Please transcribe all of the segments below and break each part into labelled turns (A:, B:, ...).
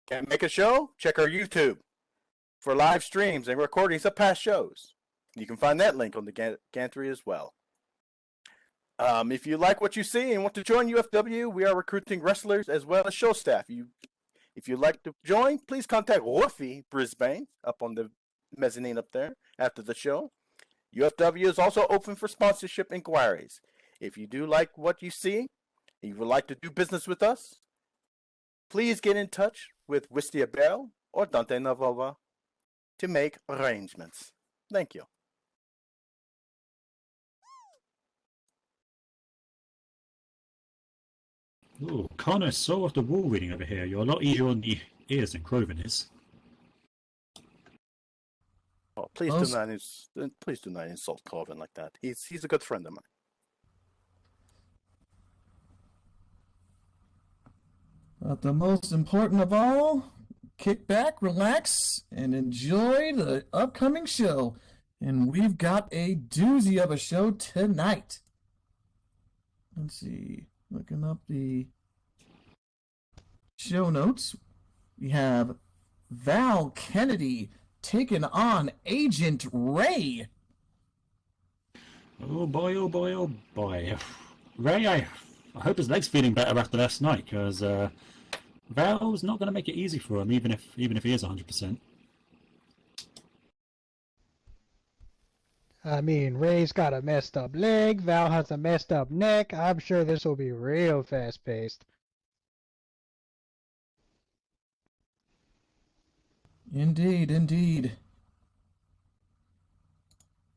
A: Can't make a show? Check our YouTube for live streams and recordings of past shows. You can find that link on the gantry as well. If you like what you see and want to join UFW, we are recruiting wrestlers as well as show staff. If you'd like to join, please contact Wolfie Brisbane up on the mezzanine up there after the show. UFW is also open for sponsorship inquiries. If you do like what you see and you would like to do business with us, please get in touch with Wistia Bell or Dante Navova to make arrangements. Thank you.
B: Oh, Connor, so of the wall reading over here. You're a lot easier on the ears than Craven is.
A: Oh, please do not insult Colvin like that. He's a good friend of mine.
C: But the most important of all, kick back, relax, and enjoy the upcoming show. And we've got a doozy of a show tonight. Let's see. Looking up the show notes, we have Val Kennedy taking on Agent Ray.
B: Oh boy, oh boy, oh boy. Ray, I hope his leg's feeling better after last night, because Val's not going to make it easy for him, even if he is 100%.
D: I mean, Ray's got a messed up leg, Val has a messed up neck. I'm sure this will be real fast-paced.
C: Indeed, indeed.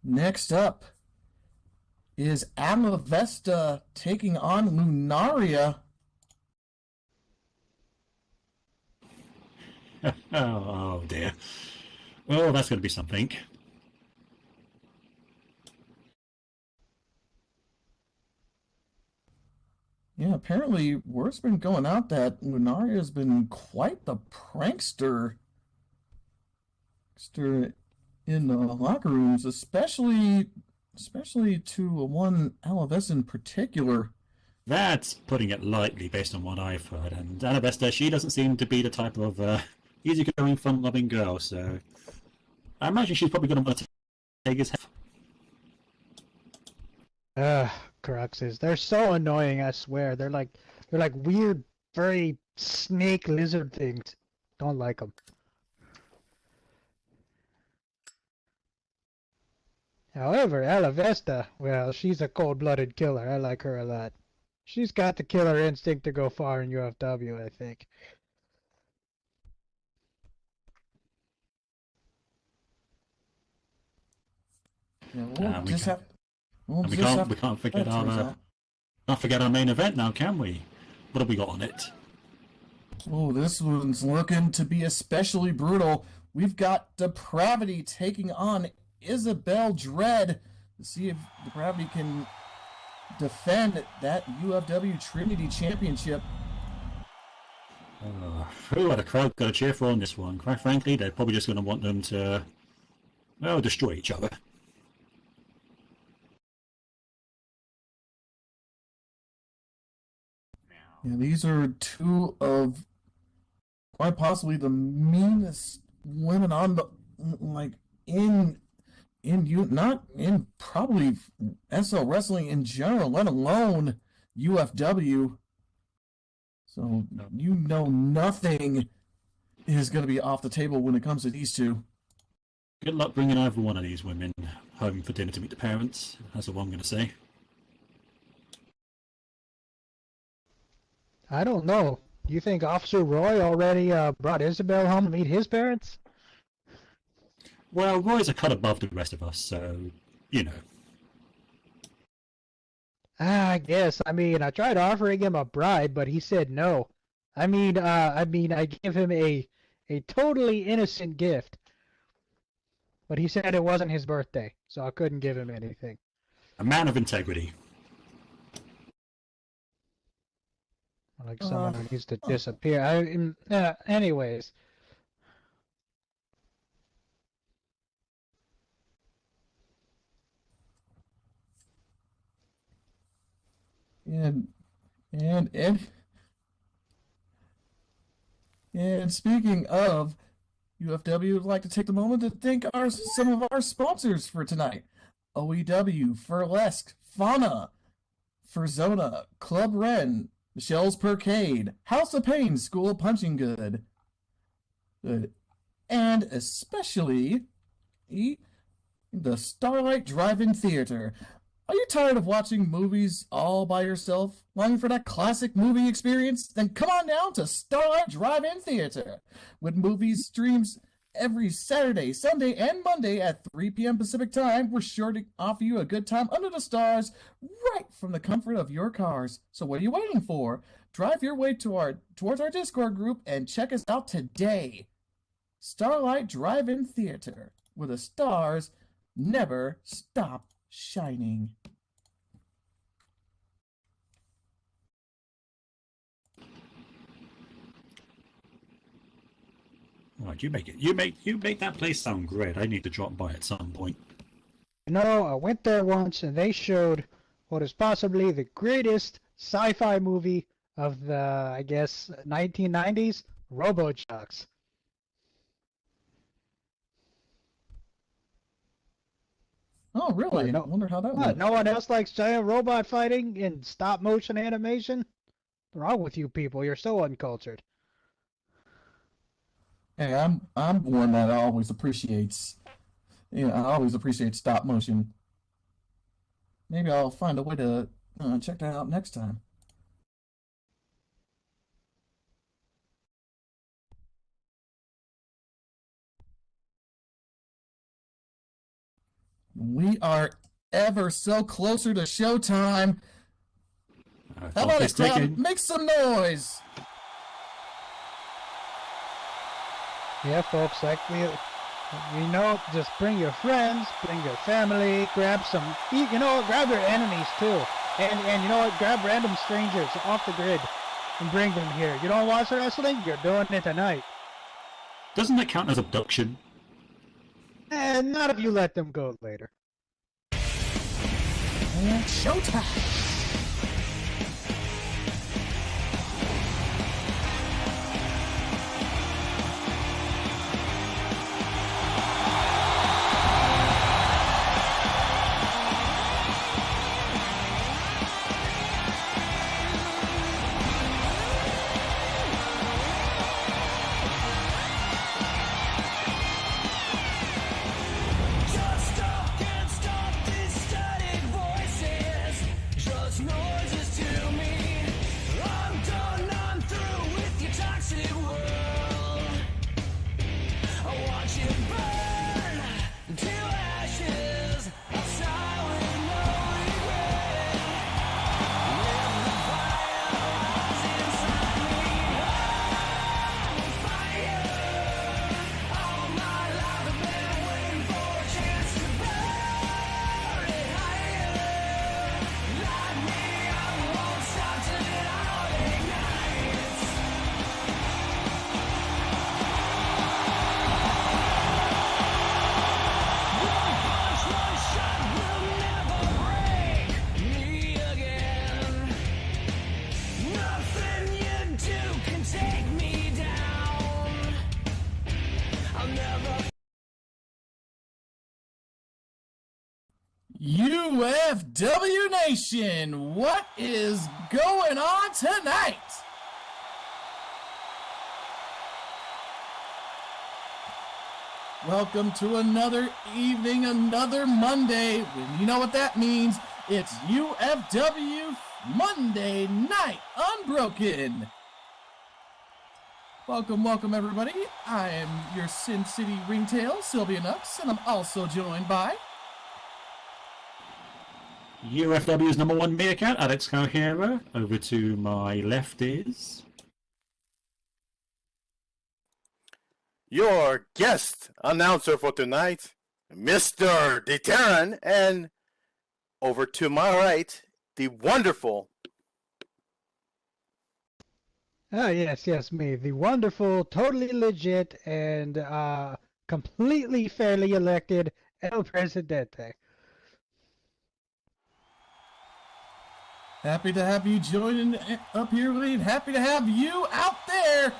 C: Next up is Alabaster taking on Lunaria.
B: Oh dear. Oh, that's going to be something.
C: Yeah, apparently word's been going out that Lunaria has been quite the prankster in the locker rooms, especially to one Alabaster in particular.
B: That's putting it lightly based on what I've heard. And Alabaster, she doesn't seem to be the type of easygoing, fun-loving girl, so I imagine she's probably going to want to take his head.
D: Cruxes. They're so annoying, I swear. They're like weird, furry snake lizard things. Don't like them. However, Alabaster, well, she's a cold-blooded killer. I like her a lot. She's got the killer instinct to go far in UFW, I think.
C: Yeah,
B: we can't forget our main event now, can we? What have we got on it?
C: Oh, this one's looking to be especially brutal. We've got Depravity taking on Isabel Dread to see if Depravity can defend that UFW Trinity Championship.
B: Who are the crowd got to cheer for on this one? Quite frankly, they're probably just going to want them to, well, destroy each other.
C: Yeah, these are two of quite possibly the meanest women on the not in probably SL wrestling in general, let alone UFW. So you know nothing is going to be off the table when it comes to these two.
B: Good luck bringing either one of these women home for dinner to meet the parents. That's all I'm going to say.
D: I don't know. Do you think Officer Roy already brought Isabel home to meet his parents?
B: Well, Roy's a cut above the rest of us, so, you know.
D: I guess. I mean, I tried offering him a bribe, but he said no. I gave him a totally innocent gift. But he said it wasn't his birthday, so I couldn't give him anything.
B: A man of integrity.
D: Like someone who needs to disappear. Anyways.
C: And And speaking of UFW, I'd like to take the moment to thank some of our sponsors for tonight. OEW, Furlesque, Fauna, Furzona, Club Ren, Michelle's Percade, House of Pain, School of Punching Good, and especially the Starlight Drive-In Theater. Are you tired of watching movies all by yourself? Longing for that classic movie experience? Then come on down to Starlight Drive-In Theater. With movies streams every Saturday, Sunday, and Monday at 3 p.m. Pacific Time, we're sure to offer you a good time under the stars right from the comfort of your cars. So what are you waiting for? Drive your way towards our Discord group and check us out today. Starlight Drive-In Theater, where the stars never stop shining.
B: Right, you make that place sound great. I need to drop by at some point.
D: You know, I went there once and they showed what is possibly the greatest sci-fi movie of the, I guess, 1990s, RoboChucks.
C: Oh, really?
D: No,
C: I wonder how that
D: What,
C: went.
D: no one else likes giant robot fighting in stop motion animation? What's wrong with you people? You're so uncultured.
C: Hey, I'm one that always appreciates. I always appreciate stop motion. Maybe I'll find a way to check that out next time. We are ever so closer to showtime. How about it, crowd? Make some noise!
D: Yeah, folks, like just bring your friends, bring your family, grab some, grab your enemies too. And you know what, grab random strangers off the grid and bring them here. You don't watch wrestling? You're doing it tonight.
B: Doesn't that count as abduction?
D: And not if you let them go later.
C: And showtime! UFW Nation, what is going on tonight? Welcome to another evening, another Monday. You know what that means? It's UFW Monday Night Unbroken. Welcome everybody. I am your Sin City ringtail, Sylvia Nux, and I'm also joined by
B: UFW's #1 meerkat, Alex Cohera. Over to my left is
A: your guest announcer for tonight, Mr. Deterran, and over to my right, the wonderful.
D: Yes, me. The wonderful, totally legit, and completely fairly elected El Presidente.
C: Happy to have you joining up here, Lee. Happy to have you out there.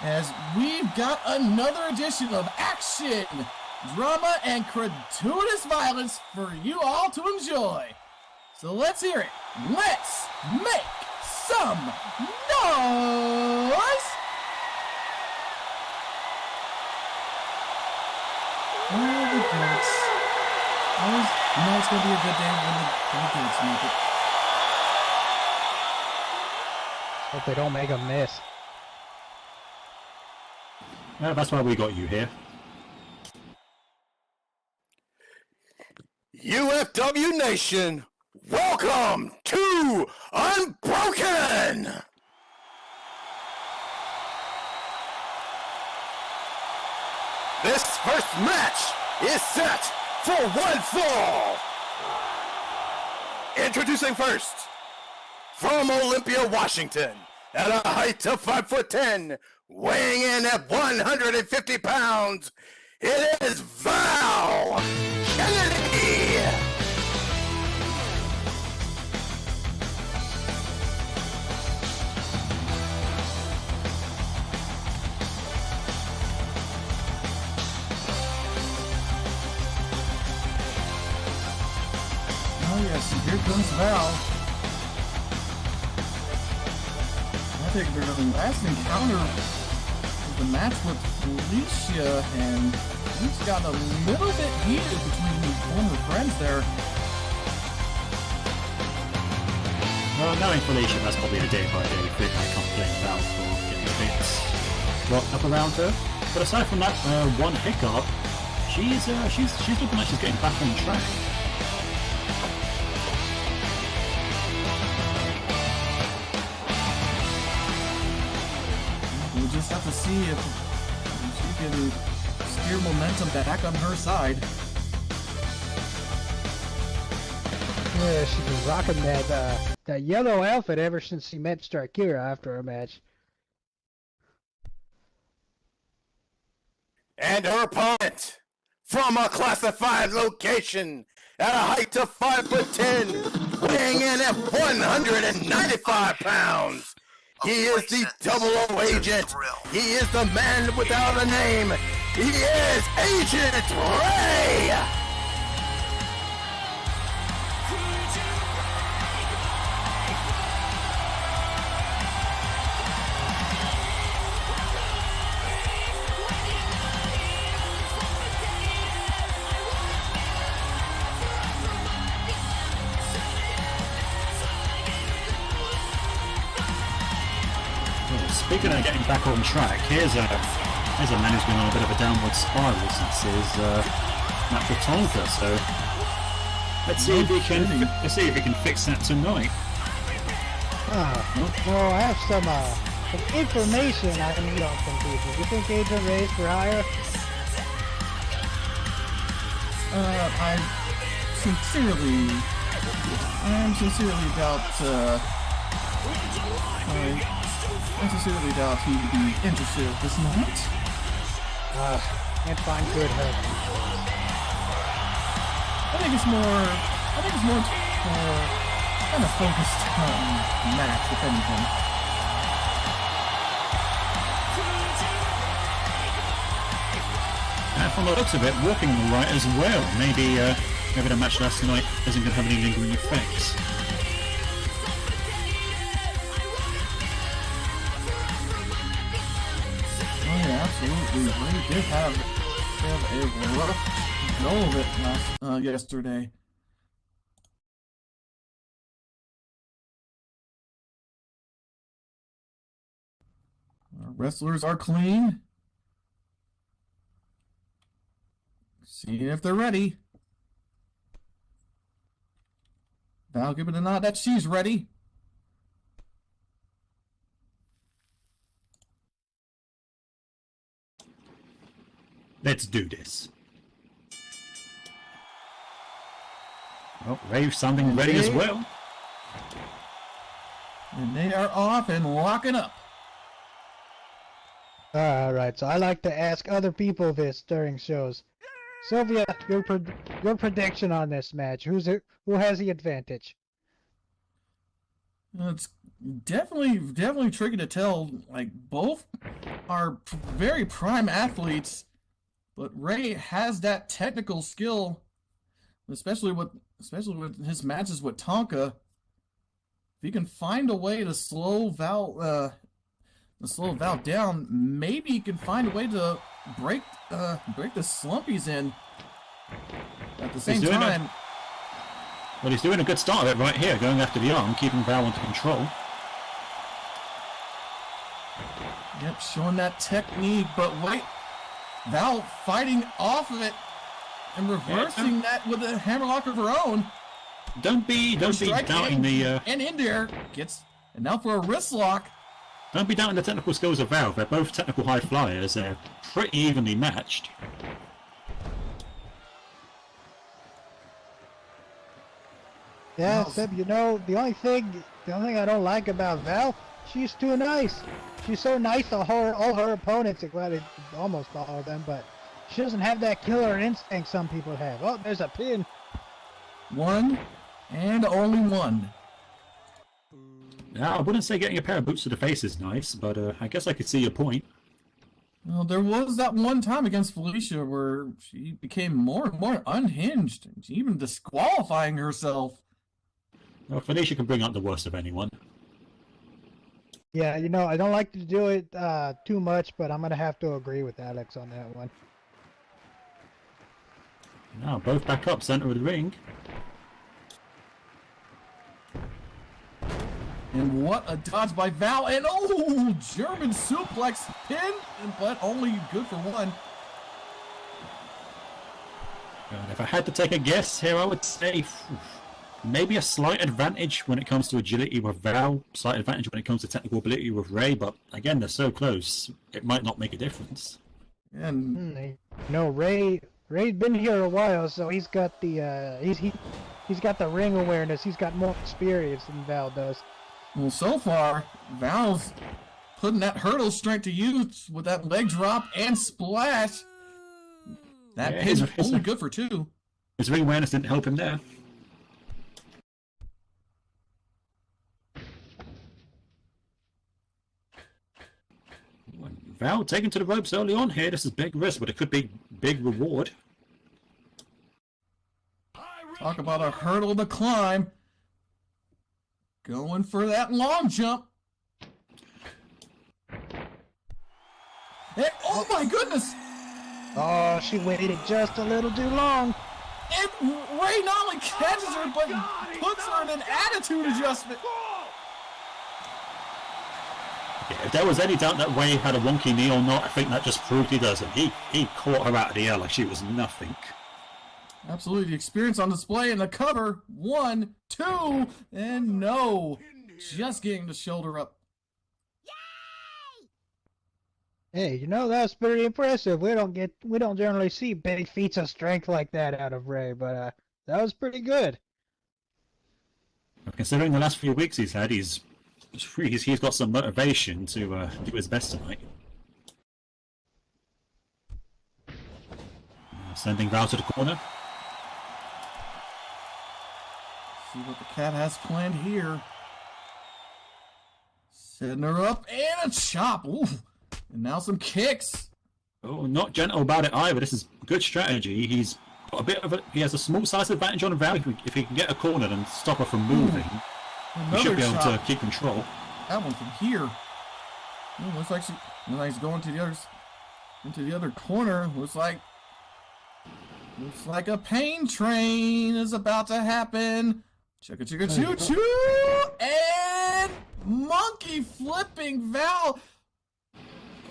C: as we've got another edition of action, drama, and gratuitous violence for you all to enjoy. So let's hear it. Let's make some noise! Oh, the goats. Always, you know it's going to be a good day when the goats make it.
D: Hope they don't make a miss.
B: That's why we got you here.
A: UFW Nation, welcome to Unbroken! This first match is set for one fall. Introducing first, from Olympia, Washington, at a height of 5'10", weighing in at 150 pounds, it is Val Kennedy!
C: Oh yes, here comes Val. I think their last encounter was the match with Felicia, and things got a little bit heated between the former friends there.
B: Well, knowing Felicia, that's probably a day-by-day thing. I can't blame Val for getting things rocked up around her. But aside from that one hiccup, she's looking like she's getting back on track.
C: We'll just have to see if she can steer momentum back on her side.
D: Yeah, she's been rocking that yellow outfit ever since she met Starkira after her match.
A: And her opponent, from a classified location, at a height of 5'10", weighing in at 195 pounds. He is the 00 agent. He is the man without a name. He is Agent Ray!
B: Speaking of getting back on track, here's a man who's been on a bit of a downward spiral since his match with Tonka. So let's see if he can fix that tonight.
D: Well, I have some information I need on some people. You think Agent Ray's for hire?
C: I sincerely doubt he'd be interested at this moment.
D: Can't find good help.
C: I think it's more kind of focused on Max, if anything.
B: And from the looks of it, walking all right as well. Maybe the match last night isn't going to have any lingering effects.
C: Oh yeah, absolutely. Ray did have a rough go of it yesterday. Our wrestlers are clean. Seeing if they're ready. Val giving a nod that she's ready.
B: Let's do this. Well, Ray's sounding ready as well.
C: And they are off and locking up.
D: Alright, so I like to ask other people this during shows. Sylvia, your prediction on this match. Who has the advantage?
C: It's definitely tricky to tell. Like, both are very prime athletes, but Ray has that technical skill, especially with his matches with Tonka. If he can find a way to slow Val down, maybe he can find a way to break the slump he's in. At the same time,
B: well, he's doing a good start of it right here, going after the arm, keeping Val under control.
C: yep, showing that technique, but wait, Val fighting off of it and reversing that with a hammerlock of her own.
B: Don't be doubting the
C: and in there and now for a wrist lock.
B: Don't be doubting the technical skills of Val. They're both technical high flyers. They're pretty evenly matched.
D: Yeah, except the only thing I don't like about Val, she's too nice. She's so nice to all her opponents, well, almost all of them, but she doesn't have that killer instinct some people have. Oh, there's a pin.
C: One and only one.
B: Now, I wouldn't say getting a pair of boots to the face is nice, but I guess I could see your point.
C: Well, there was that one time against Felicia where she became more and more unhinged, even disqualifying herself.
B: Well, Felicia can bring out the worst of anyone.
D: Yeah, I don't like to do it too much, but I'm going to have to agree with Alex on that one.
B: Now, both back up, center of the ring.
C: And what a dodge by Val, and German suplex pin, but only good for one.
B: And if I had to take a guess here, I would say maybe a slight advantage when it comes to agility with Val, slight advantage when it comes to technical ability with Ray, but again, they're so close, it might not make a difference.
C: And
D: Ray's been here a while, so he's got the he's got the ring awareness. He's got more experience than Val does.
C: well, so far, Val's putting that hurdle strength to use with that leg drop and splash. That
B: Yeah,
C: pin's
B: his-
C: only good for two.
B: His ring awareness didn't help him there. Val taken to the ropes early on here. This is big risk, but it could be big reward.
C: Talk about a hurdle to climb. Going for that long jump. And, oh my goodness!
D: Oh, she waited just a little too long.
C: And Ray not only catches her, but puts her in an attitude adjustment.
B: Yeah, if there was any doubt that Ray had a wonky knee or not, I think that just proved he doesn't. He caught her out of the air like she was nothing.
C: Absolutely, the experience on display in the cover. 1, 2, and no. Just getting the shoulder up.
D: Hey, that's pretty impressive. We don't generally see big feats of strength like that out of Ray, but that was pretty good.
B: Considering the last few weeks he's had, he's got some motivation to do his best tonight. Sending Val to the corner.
C: See what the cat has planned here. Setting her up and a chop. Ooh. And now some kicks.
B: Oh, not gentle about it either. This is good strategy. He has a small size advantage on Val. If he can get a corner and stop her from moving, he should be able to keep control.
C: That one from here. Ooh, looks like he's going to into the other corner. Looks like a pain train is about to happen. Chicka chicka choo choo, and monkey flipping Val.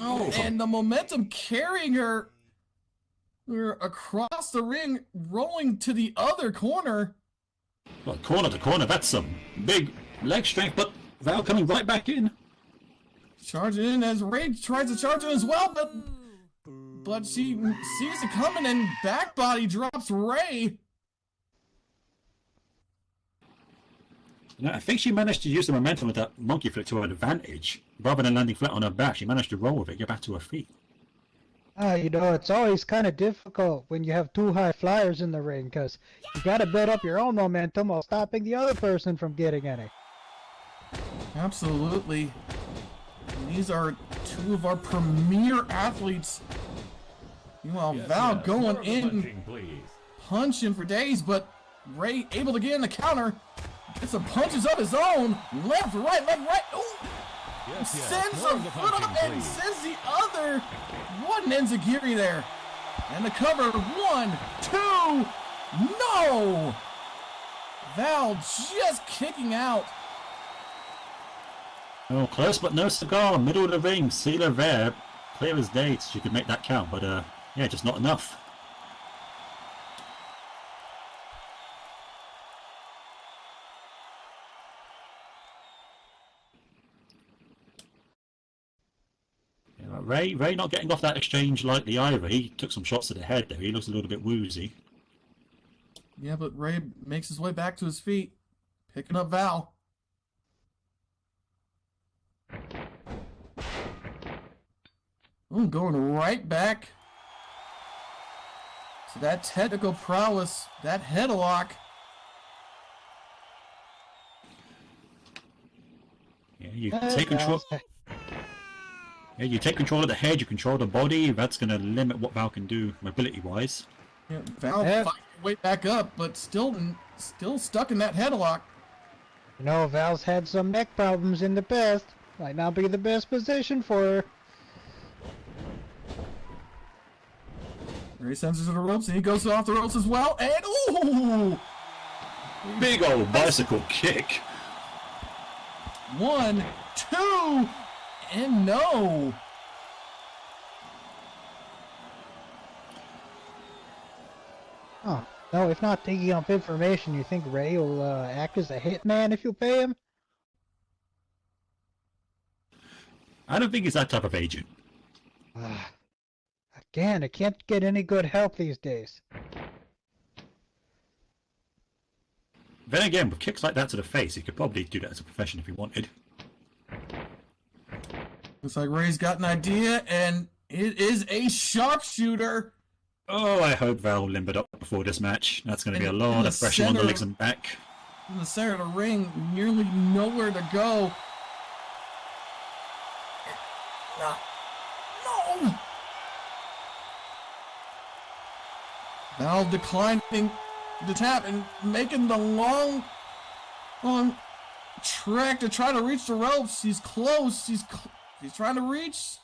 C: Oh, and the momentum carrying her across the ring, rolling to the other corner.
B: Well, corner to corner, that's some big leg strength, but Val coming right back in.
C: Charging in as Ray tries to charge in as well, but she sees it coming and back body drops Ray.
B: I think she managed to use the momentum with that monkey flip to her advantage. Rather than landing flat on her back, she managed to roll with it, get back to her feet.
D: It's always kind of difficult when you have two high flyers in the ring, because you got to build up your own momentum while stopping the other person from getting any.
C: Absolutely. These are two of our premier athletes. Meanwhile, Val going in, punching for days, but Ray able to get in the counter. Get some punches of his own. Left, right. Ooh. Sends a foot up and sends the other. One Enzigiri there. And the cover. 1, 2. No! Val just kicking out.
B: Oh, close but no cigar. Middle of the ring. Sealer there. Clear as day. She could make that count, but yeah, just not enough. Ray not getting off that exchange lightly either. He took some shots to the head there. He looks a little bit woozy.
C: Yeah, but Ray makes his way back to his feet, picking up Val. Ooh, going right back to that technical prowess, that headlock.
B: Yeah, you take control. Yeah, you take control of the head, you control the body. That's going to limit what Val can do mobility-wise.
C: Yeah, Val fighting way back up, but still stuck in that headlock.
D: You know, Val's had some neck problems in the past. Might not be the best position for her.
C: Ray sends her to the ropes, and he goes off the ropes as well, and ooh!
B: Big old bicycle kick.
C: 1, 2, and no!
D: Oh, no, if not taking up information, you think Ray will act as a hitman if you pay him?
B: I don't think he's that type of agent.
D: Again, I can't get any good help these days.
B: Then again, with kicks like that to the face, he could probably do that as a profession if he wanted.
C: Looks like Ray's got an idea, and it is a sharpshooter.
B: Oh, I hope Val limbered up before this match. That's going to be a lot of pressure on the legs and back.
C: In the center of the ring, nearly nowhere to go. No! Val declining the tap and making the long track to try to reach the ropes. He's close. He's trying to reach.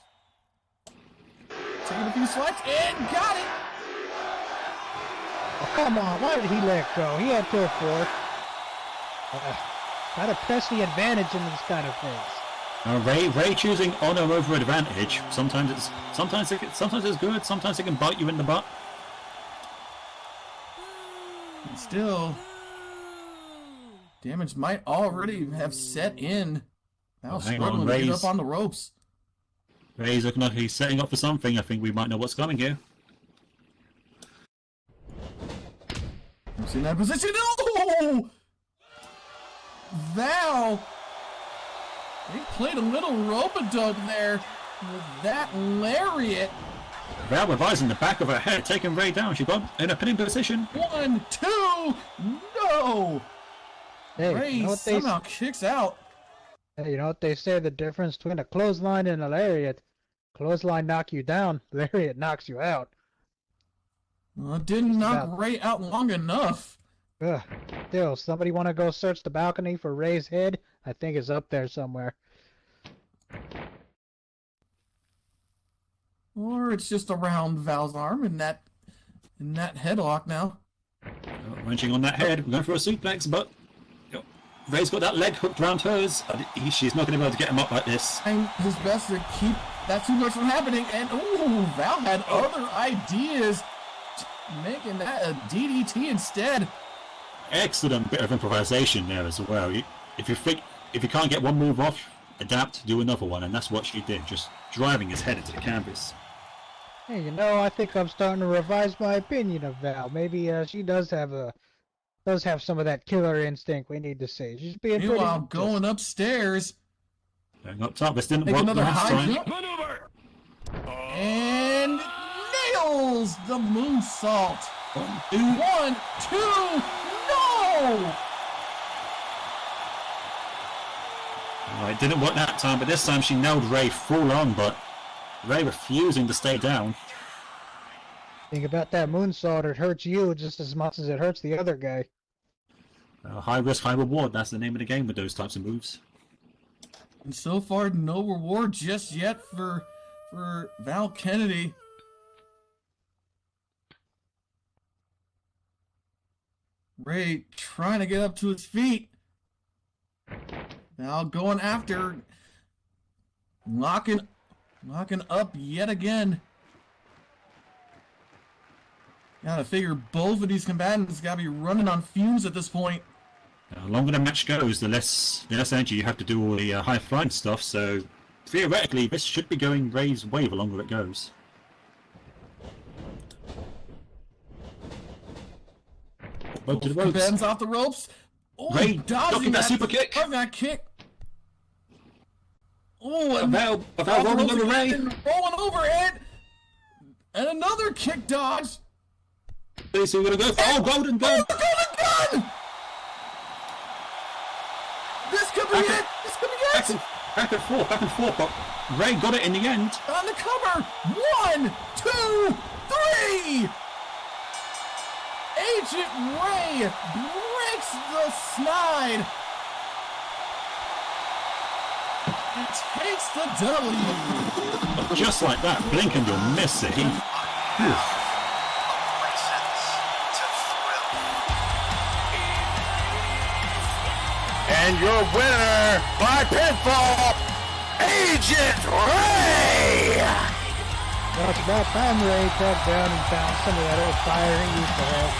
C: Taking a few swipes and got it.
D: Oh, come on, why did he let go? He had to afford. Gotta press the advantage in these kind of things.
B: Ray choosing honor over advantage. Sometimes it's good. Sometimes it can bite you in the butt.
C: And still, damage might already have set in. Now struggling to get up on the ropes.
B: Ray's looking like he's setting up for something. I think we might know what's coming here.
C: He's in that position. Oh! Val! They played a little rope-a-dope there with that lariat.
B: Val with eyes in the back of her head, taking Ray down. She got in a pinning position.
C: 1, 2, no!
D: Hey,
C: Ray
D: you know
C: somehow kicks out.
D: Hey, you know what they say, the difference between a clothesline and a lariat? Clothesline knock you down, lariat knocks you out.
C: Well, it didn't knock Ray out long enough.
D: Ugh. Still, somebody want to go search the balcony for Ray's head? I think it's up there somewhere.
C: Or it's just around Val's arm in that headlock now.
B: Wrenching on that head, we're going for a suplex, but Ray's got that leg hooked around hers. She's not going to be able to get him up like this.
C: Trying his best to keep that suplex from happening, and ooh, Val had other ideas, making that a DDT instead.
B: Excellent bit of improvisation there as well. If you can't get one move off, adapt, do another one, and that's what she did, just driving his head into the canvas.
D: Hey, you know, I think I'm starting to revise my opinion of Val. Maybe she does have some of that killer instinct we need to see. She's being pretty.
C: Meanwhile, going upstairs.
B: Going up top, this didn't
C: Take
B: work
C: another
B: last
C: high
B: time.
C: jump. And nails the moonsault. 1, 2, no!
B: It didn't work that time, but this time she nailed Ray full on, but Ray refusing to stay down.
D: Think about that moonsault, it hurts you just as much as it hurts the other guy.
B: High risk, high reward. That's the name of the game with those types of moves.
C: And so far, no reward just yet for Val Kennedy. Ray trying to get up to his feet. Now going after, locking up yet again. Gotta figure both of these combatants gotta be running on fumes at this point.
B: The longer the match goes, the less energy you have to do all the high flying stuff. So theoretically, this should be going Ray's way the longer it goes. Both to the ropes.
C: Combatants off the ropes. Oh,
B: Ray
C: dodging
B: that super kick.
C: Oh, that kick. Oh,
B: A Val rolling over Ray.
C: Rolling over and another kick dodge.
B: So we're gonna go for golden gun.
C: Oh, the golden gun! This could be it. This could be it.
B: Back and forth, but Ray got it in the end.
C: On the cover. 1, 2, 3. Agent Ray breaks the snide and takes the W.
B: But just like that, blink and you'll miss it.
A: And your winner by pinfall, Agent Ray!
D: Well, it's about time Ray dug down and found some of that old fire he used to have.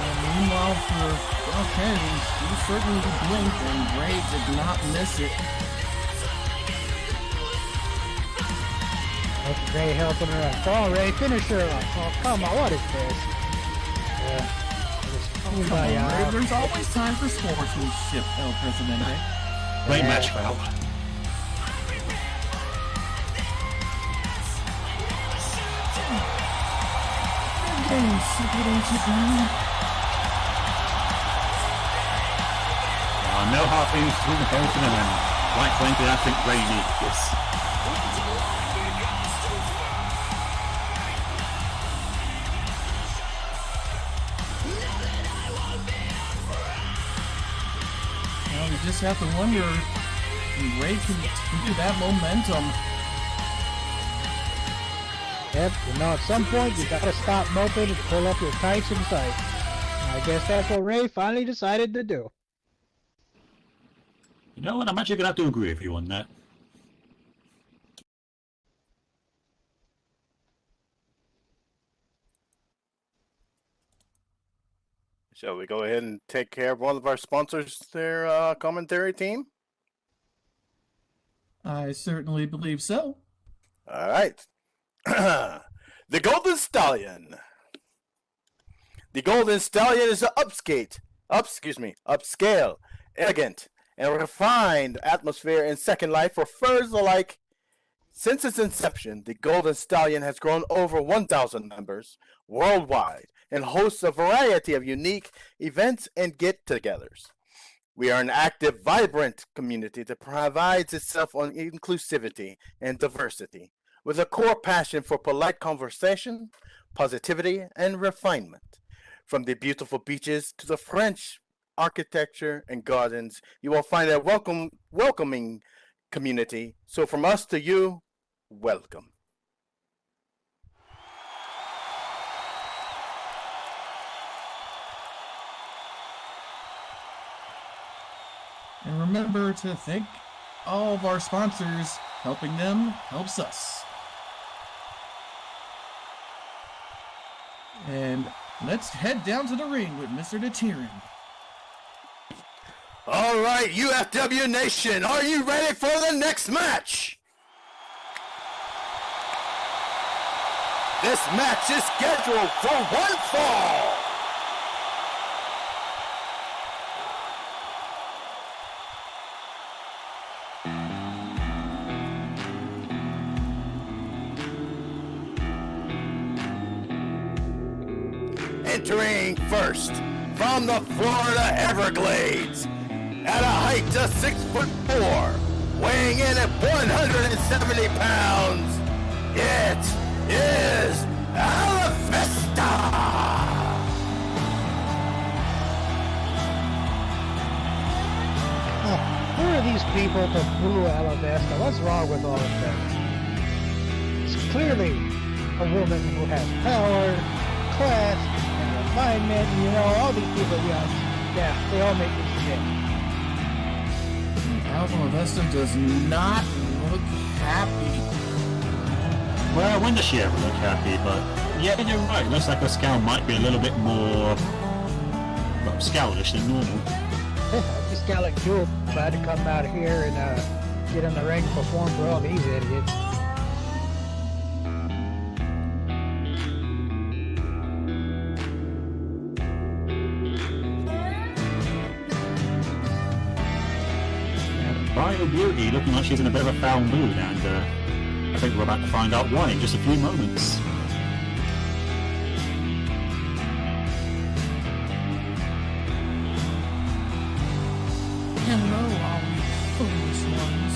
C: And meanwhile, for Val Kennedy, he certainly blinked, and Ray did not miss it.
D: That's Ray helping her out. Come on, Ray, finish her off. Oh, come on, what is this?
C: Come on, Ray, there's always time for sportsmanship, El Presidente.
B: Great match, Val. No hard feelings between the both of them, and quite frankly, I think Ray needs this.
C: Well, you just have to wonder if Ray can continue that momentum.
D: Yep, at some point you gotta stop moping and pull up your tights and sights. And I guess that's what Ray finally decided to do.
B: You know what? I'm actually gonna have to agree with you on that.
A: Shall we go ahead and take care of one of our sponsors, their commentary team?
C: I certainly believe so.
A: All right. The Golden Stallion. The Golden Stallion is an upscale, elegant, and refined atmosphere in Second Life for furs alike. Since its inception, the Golden Stallion has grown over 1,000 members worldwide and hosts a variety of unique events and get-togethers. We are an active, vibrant community that prides itself on inclusivity and diversity, with a core passion for polite conversation, positivity, and refinement. From the beautiful beaches to the French architecture and gardens, you will find a welcoming community. So from us to you, welcome.
C: And remember to thank all of our sponsors. Helping them helps us. And let's head down to the ring with Mr. Deterin.
A: All right, UFW Nation, are you ready for the next match? This match is scheduled for one fall. Entering first from the Florida Everglades, at a height of 6'4", weighing in at 170 pounds, it is Alabaster!
D: Who are these people to boo Alabaster? What's wrong with all of them? It's clearly a woman who has power, class, and refinement. You know, all these people, yeah, they all make me sick.
C: Alabaster does not look happy.
B: Well, when does she ever look happy? But yeah, you're right. Looks like her scowl might be a little bit more, well, scowlish than normal.
D: This guy like Jewel glad to come out here and get in the ring and perform for all these idiots.
B: Bio Beauty looking like she's in a bit of a foul mood, and I think we're about to find out why in just a few moments.
C: Hello, all you foolish ones.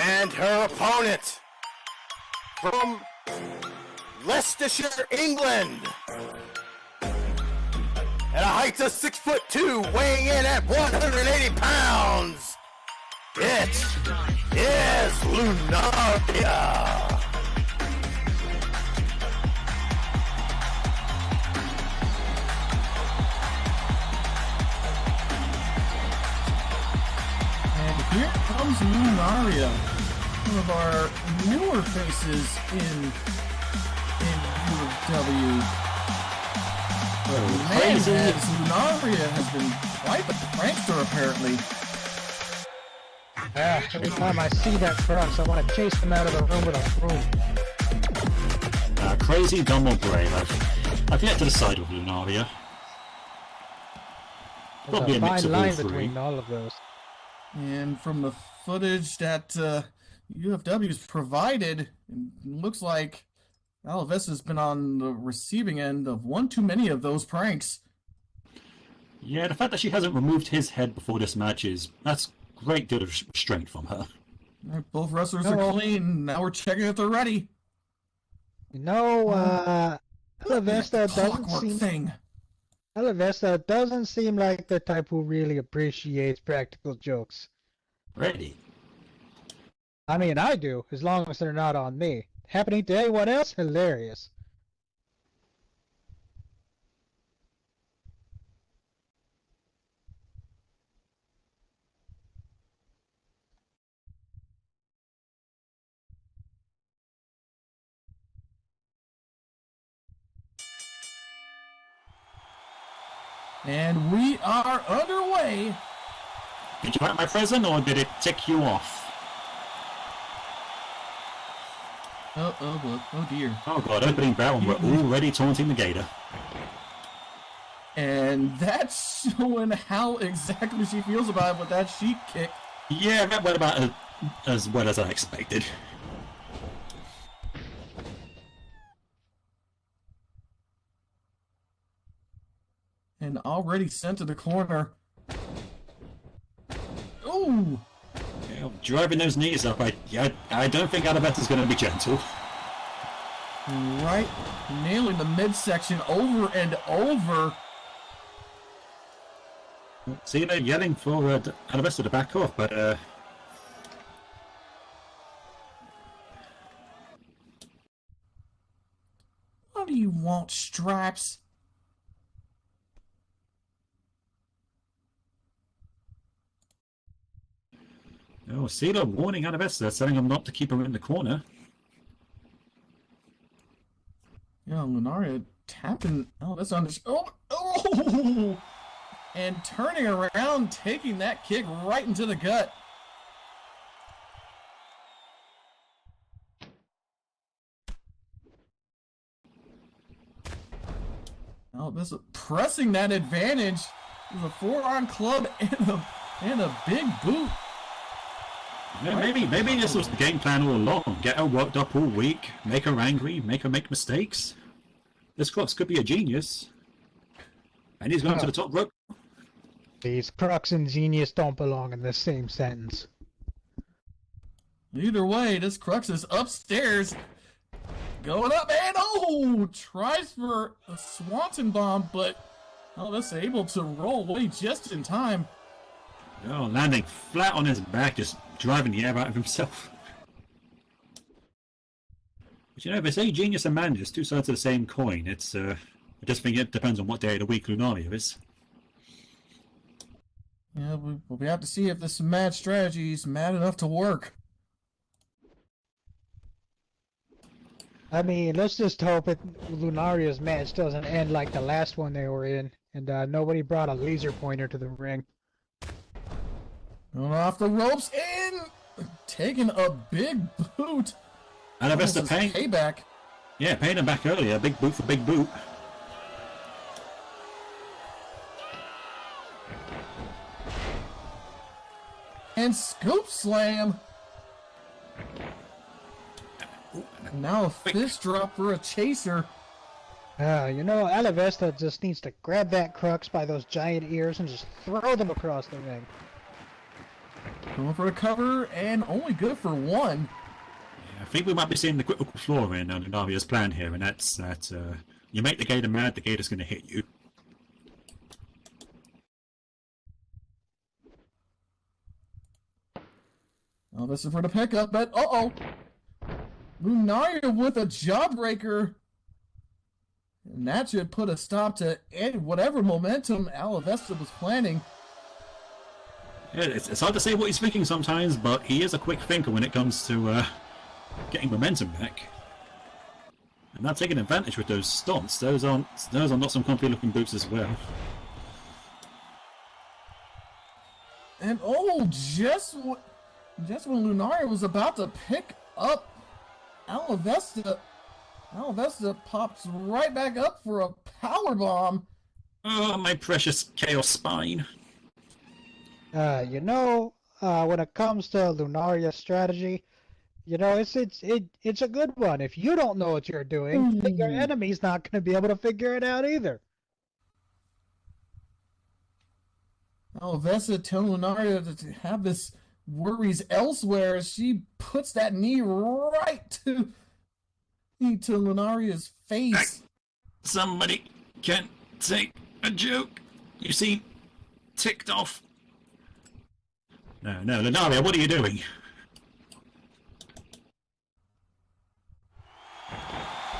A: And her opponent from Leicestershire, England, at a height of 6'2", weighing in at 180 pounds, it is Lunaria.
C: And here comes Lunaria, one of our newer faces in UFW. But man,
B: crazy.
C: Lunaria has been quite the prankster, apparently.
D: Every time I see that crux, I want to chase them out of the room with a broom.
B: Crazy, dumb, or brave. I've yet to decide with Lunaria.
D: There's
B: Probably
D: a
B: a mix
D: fine
B: of all
D: line
B: three.
D: between all of those.
C: And from the footage that UFW's provided, it looks like Alabaster's been on the receiving end of one too many of those pranks.
B: Yeah, the fact that she hasn't removed his head before this match that's great deal of restraint from her.
C: All right, both wrestlers
D: Hello.
C: are clean. Now we're checking if they're ready.
D: You know, Alabaster
C: Clockwork thing.
D: Alabaster doesn't seem like the type who really appreciates practical jokes.
B: Ready.
D: I mean, I do, as long as they're not on me. Happening to anyone else? Hilarious.
C: And we are underway.
B: Did you like my present, or did it tick you off?
C: Oh dear.
B: Oh god, opening bell, and we're already taunting the gator.
C: And that's showing how exactly she feels about it with that sheep kick.
B: Yeah, that went about as well as I expected.
C: And already sent to the corner. Ooh!
B: Yeah, driving those knees up, I don't think Alabaster's going to be gentle.
C: Right, nailing the midsection over and over.
B: See, they're yelling for Alabaster to back off, but
C: What do you want, Straps?
B: oh, Cena warning Alabaster, telling him not to keep her in the corner.
C: Yeah, Lunaria tapping. Oh, that's on the. Oh! And turning around, taking that kick right into the gut. Alabasta pressing that advantage with a forearm club and a big boot.
B: Yeah, maybe this was the game plan all along. Get her worked up all week, make her angry, make her make mistakes. This Crux could be a genius. And he's going to the top rope.
D: These Crux and genius don't belong in the same sentence.
C: Either way, this Crux is upstairs. Going up and tries for a Swanton bomb, but Alabasta able to roll away just in time.
B: Oh, landing flat on his back, just driving the air out of himself. But you know, they say genius and madness, two sides of the same coin. It's I just think it depends on what day of the week Lunaria is.
C: Yeah, we have to see if this mad strategy is mad enough to work.
D: I mean, let's just hope Lunaria's match doesn't end like the last one they were in, and nobody brought a laser pointer to the ring.
C: Going off the ropes and taking a big boot.
B: Alabaster paying
C: payback.
B: Yeah, paying him back earlier. Big boot for big boot.
C: And scoop slam. Now a fist drop for a chaser.
D: You know, Alabaster just needs to grab that Crux by those giant ears and just throw them across the ring.
C: Going for a cover and only good for one.
B: Yeah, I think we might be seeing the critical flaw in Lunaria's plan here, and that's that you make the gator mad, the gator's going to hit you.
C: Oh, this is for the pickup, but Lunaria with a jawbreaker. And that should put a stop to whatever momentum Alabaster was planning.
B: Yeah, it's hard to say what he's thinking sometimes, but he is a quick thinker when it comes to getting momentum back. And now taking advantage with those stomps. Those are not some comfy looking boots as well.
C: And just when Lunaria was about to pick up Alabaster pops right back up for a power bomb.
B: Oh, my precious Chaos Spine.
D: You know, when it comes to Lunaria's strategy, you know, it's a good one. If you don't know what you're doing, then your enemy's not going to be able to figure it out either.
C: Alabaster telling Lunaria to have this worries elsewhere as she puts that knee right to Lunaria's face.
B: Somebody can take a joke. You seem ticked off. No, Lunaria, what are you doing?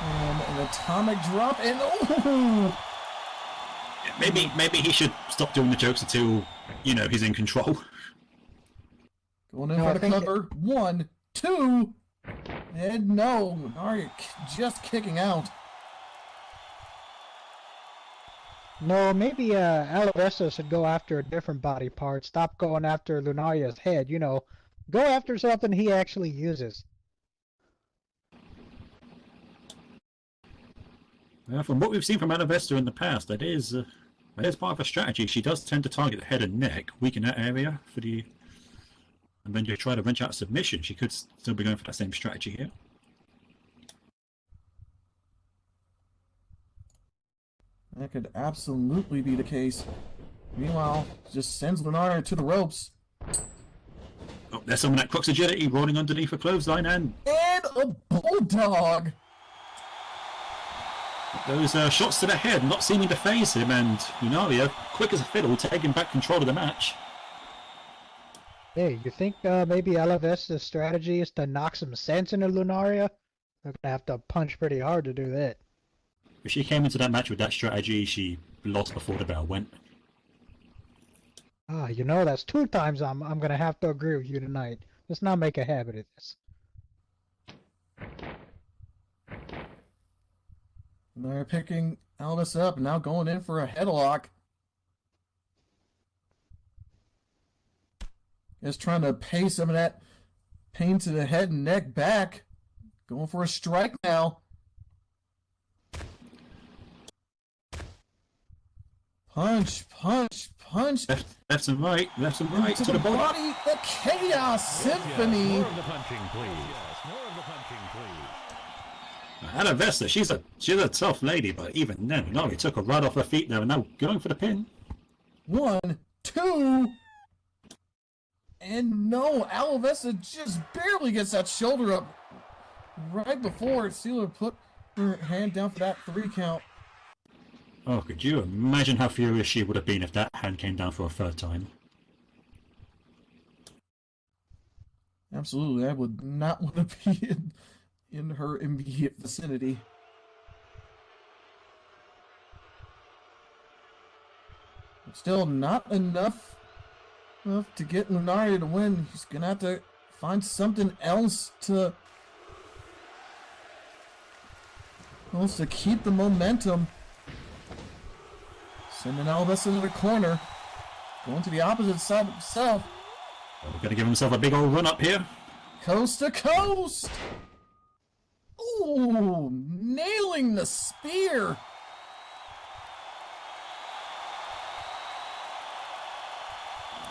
C: An atomic drop and
B: Maybe he should stop doing the jokes until, you know, he's in control.
C: Going in for the cover. 1, 2, and no, Lunaria just kicking out.
D: No, maybe Alabaster should go after a different body part. Stop going after Lunaria's head, you know. Go after something he actually uses.
B: From what we've seen from Alabaster in the past, that is part of her strategy. She does tend to target the head and neck, weaken that area for the... And then you try to wrench out submission. She could still be going for that same strategy here.
C: That could absolutely be the case. Meanwhile, just sends Lunaria to the ropes.
B: Oh, there's some of that Crux agility rolling underneath a clothesline, and
C: a bulldog.
B: Those shots to the head not seeming to faze him, and Lunaria, quick as a fiddle, taking back control of the match.
D: Hey, you think maybe Alabaster's strategy is to knock some sense into Lunaria? They're gonna have to punch pretty hard to do that.
B: If she came into that match with that strategy, she lost before the bell went.
D: Ah, you know, that's 2 times I'm gonna have to agree with you tonight. Let's not make a habit of this.
C: They're picking Alabaster up and now going in for a headlock. Just trying to pay some of that pain to the head and neck back. Going for a strike now. Punch, punch, punch.
B: Left and right,
C: To
B: to the body.
C: body, the Chaos Symphony.
E: More of the punching, please. Yes, more of the punching, please.
B: Alabaster, she's a tough lady, but even then, Lunaria took her right off her feet there and now going for the pin.
C: 1, 2. And no, Alabaster just barely gets that shoulder up right before Sealer put her hand down for that 3 count.
B: Oh, could you imagine how furious she would have been if that hand came down for a 3rd time?
C: Absolutely, I would not want to be in her immediate vicinity. But still, not enough to get Lunaria to win. He's gonna have to find something else to keep the momentum. Sending Alabaster to the corner. Going to the opposite side himself.
B: We're going to give himself a big old run up here.
C: Coast to coast! Ooh, nailing the spear!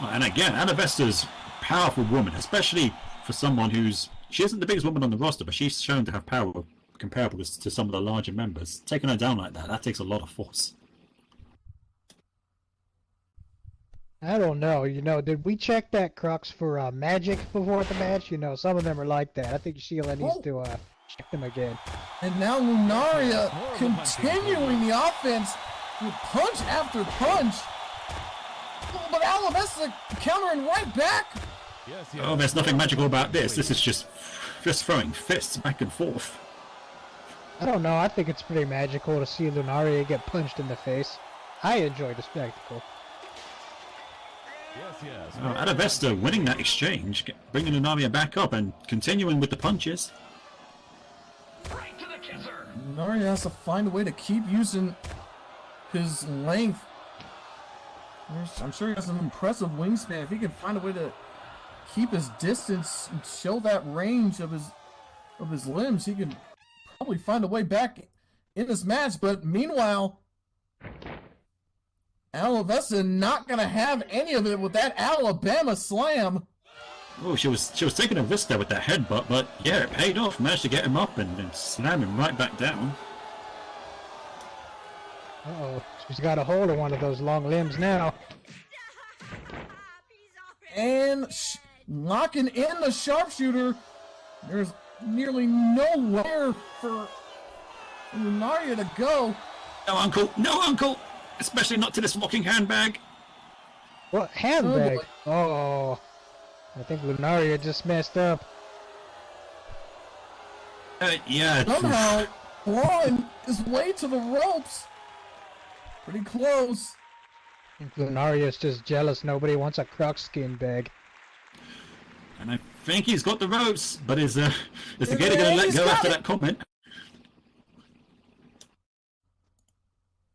B: And again, Alabaster's a powerful woman, especially for someone she isn't the biggest woman on the roster, but she's shown to have power comparable to some of the larger members. Taking her down like that takes a lot of force.
D: I don't know. Did we check that Crux for magic before the match? Some of them are like that. I think Sheila needs to check them again.
C: And now Lunaria continuing the offense with punch after punch. But Alabaster countering right back.
E: Yes,
B: Oh, there's nothing magical about this. This is just throwing fists back and forth.
D: I don't know. I think it's pretty magical to see Lunaria get punched in the face. I enjoy the spectacle.
E: Yes, yes.
B: Oh, Alabaster winning that exchange, bringing Lunaria back up and continuing with the punches.
C: Lunaria has to find a way to keep using his length. I'm sure he has an impressive wingspan. If he can find a way to keep his distance and show that range of his limbs, he can probably find a way back in this match. But meanwhile, Alabaster not gonna have any of it with that Alabama slam.
B: Oh, she was taking a risk there with that headbutt, but yeah, it paid off. Managed to get him up and then slam him right back down.
D: Uh-oh. She's got a hold of one of those long limbs now.
C: And locking in the sharpshooter. There's nearly nowhere for Lunaria to go.
B: No, uncle! No, uncle! Especially not to this walking handbag.
D: What? Handbag?
C: boy.
D: Oh. I think Lunaria just messed up.
B: Yeah.
C: Somehow clawing his way to the ropes. Pretty close.
D: I think Lunaria's just jealous nobody wants a Crux skin bag.
B: And I think he's got the ropes, but is the Gator going to let go after that comment?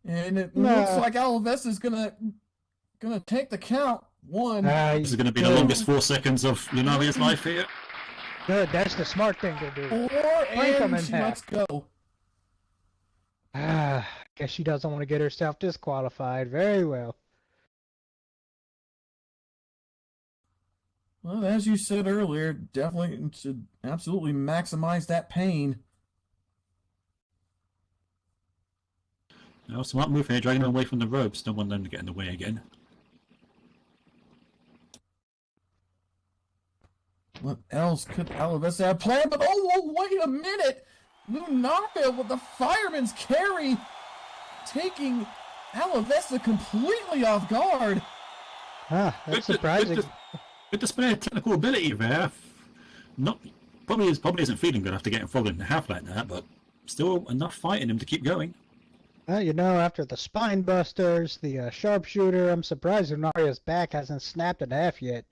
C: And it looks like Alabaster's gonna take the count. 1.
B: This is going to be the longest 4 seconds of Lunaria's life here.
D: Good, that's the smart thing to do.
C: 4,
D: Break 'em
C: and
D: in
C: she
D: half.
C: lets go.
D: Guess she doesn't want to get herself disqualified. Very well.
C: Well, as you said earlier, definitely should absolutely maximize that pain.
B: Now, smart move here, dragging him away from the ropes. Don't want them to get in the way again.
C: What else could Alabaster have planned? But oh, wait a minute! Lunaria with the fireman's carry, taking Alabaster completely off guard.
D: That's surprising.
B: Good display of technical ability there. Probably isn't feeling good after getting folded in half like that, but still enough fight in him to keep going.
D: After the spine busters, the sharpshooter, I'm surprised Lunaria's back hasn't snapped in half yet.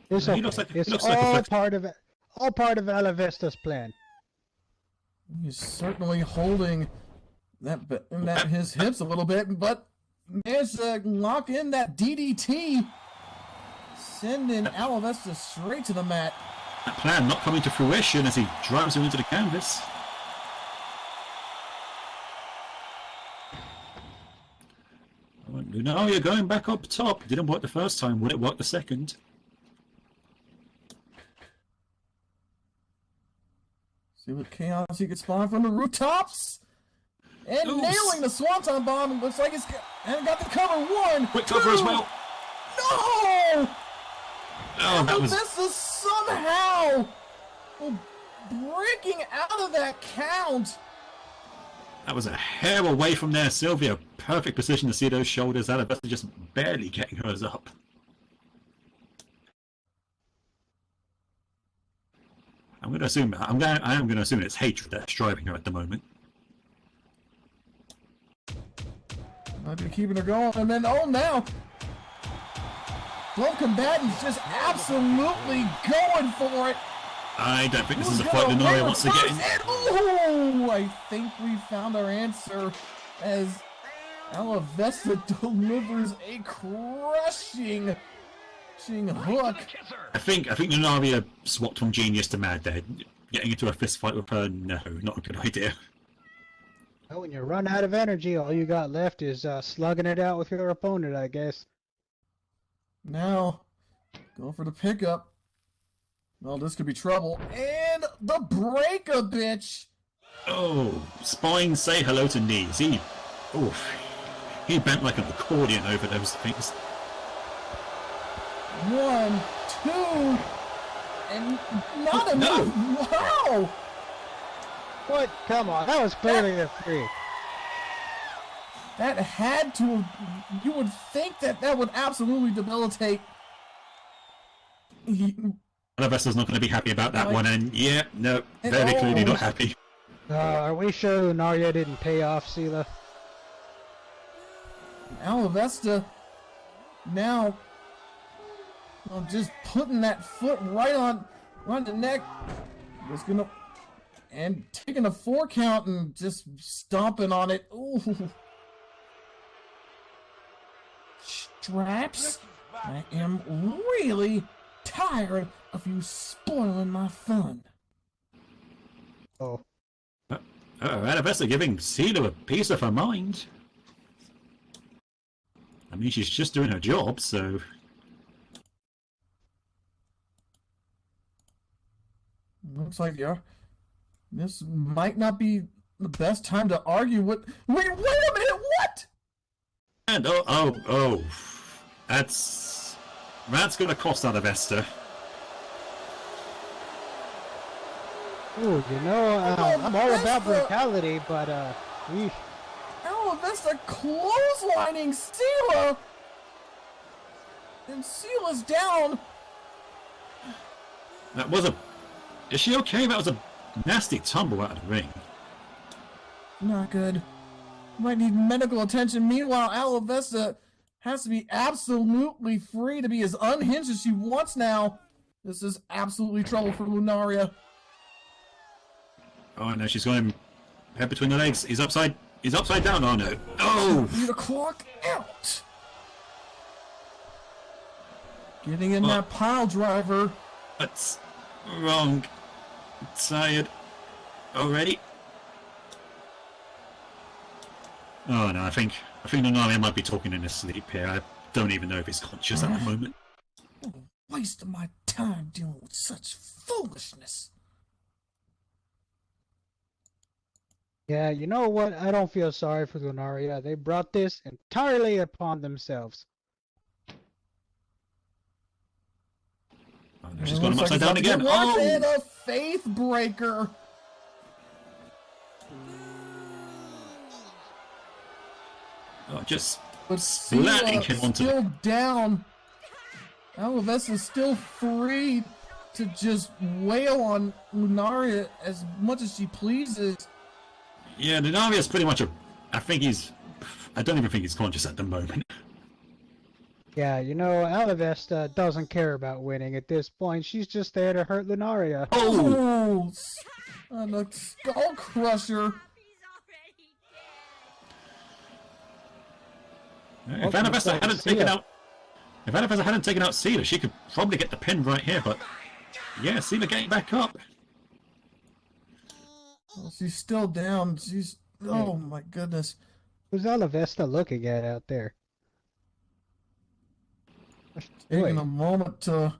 D: It's
B: He
D: okay.
B: looks like- he
D: It's
B: looks like a
D: all
B: flex-
D: part of it. All part of Alabaster's plan.
C: He's certainly holding his hips a little bit, but managed to lock in that DDT, sending Alabaster straight to the mat.
B: That plan not coming to fruition as he drives him into the canvas. Lunaria going back up top. Didn't work the first time. Will it work the second?
C: See what chaos he could spawn from the rooftops. And
B: Oops.
C: nailing the Swanton bomb. Looks like it's got the cover. One.
B: Quick cover as well.
C: No!
B: Oh, that was...
C: Alabaster somehow breaking out of that count.
B: That was a hair away from there, Sylvia. Perfect position to see those shoulders. Alabaster just barely getting hers up. I am going to assume it's hatred that's driving her at the moment.
C: Might be keeping her going, and then now both combatants just absolutely going for it.
B: I don't think this
C: Who's
B: is a fight
C: gonna
B: Lunaria
C: win
B: wants to
C: first?
B: get in.
C: And, oh, I think we found our answer as Alabaster delivers a crushing hook.
B: I think Lunaria swapped from genius to mad there. Getting into a fist fight with her, no, not a good idea.
D: Well, when you run out of energy, all you got left is slugging it out with your opponent, I guess.
C: Now, go for the pickup. Well, this could be trouble. And the breaker, bitch!
B: Oh, spine say hello to knees. He bent like an accordion over those things.
C: 1, 2, and not enough.
B: No.
C: Wow!
D: What? Come on, that was clearly a 3.
C: That had to. You would think that would absolutely debilitate.
B: Alabaster's not going to be happy about that
C: Like-
B: one, and yeah, no,
C: And-
B: very
C: oh.
B: clearly not happy.
D: Are we sure Lunaria didn't pay off Sela?
C: Alabaster now just putting that foot right on the neck. Just gonna and taking a 4 count and just stomping on it. Ooh. Straps, I am really tired of you spoiling my fun.
D: Oh.
B: Alabaster giving Sela a piece of her mind. I mean, she's just doing her job, so...
C: Looks like this might not be the best time to argue with. Wait a minute! What?
B: And that's going to cost Alabaster.
D: Ooh, you know, I'm all about brutality, but eesh.
C: Alabaster clotheslining Sela, and Sela's down.
B: That was a... Is she okay? That was a nasty tumble out of the ring.
C: Not good. Might need medical attention. Meanwhile, Alabaster has to be absolutely free to be as unhinged as she wants now. This is absolutely trouble for Lunaria.
B: Oh no, she's got him head between the legs. He's upside down. Oh no. Oh!
C: Need a clock out. Getting in that pile driver.
B: That's wrong. Tired already. Oh no, I think Lunaria might be talking in his sleep here. I don't even know if he's conscious at the moment.
C: Waste of my time dealing with such foolishness.
D: Yeah, you know what? I don't feel sorry for Lunaria. They brought this entirely upon themselves.
B: Oh no, she's got him upside down again.
C: Oh! And
B: Oh!
C: a faith breaker.
B: Oh, just
C: But
B: splatting
C: Sela
B: him onto
C: still
B: the...
C: down. Alabaster's still free to just wail on Lunaria as much as she pleases.
B: Yeah, Lunaria's pretty much a... I don't even think he's conscious at the moment.
D: Yeah, you know, Alabaster doesn't care about winning at this point. She's just there to hurt Lunaria.
B: Oh!
C: And a skull crusher.
B: If Alabaster hadn't taken out... If Alabaster hadn't taken out Sela, she could probably get the pin right here, but... Yeah, Sela getting back up.
C: Well, she's still down. Oh my goodness.
D: Who's Alabaster looking at out there?
C: Taking a moment to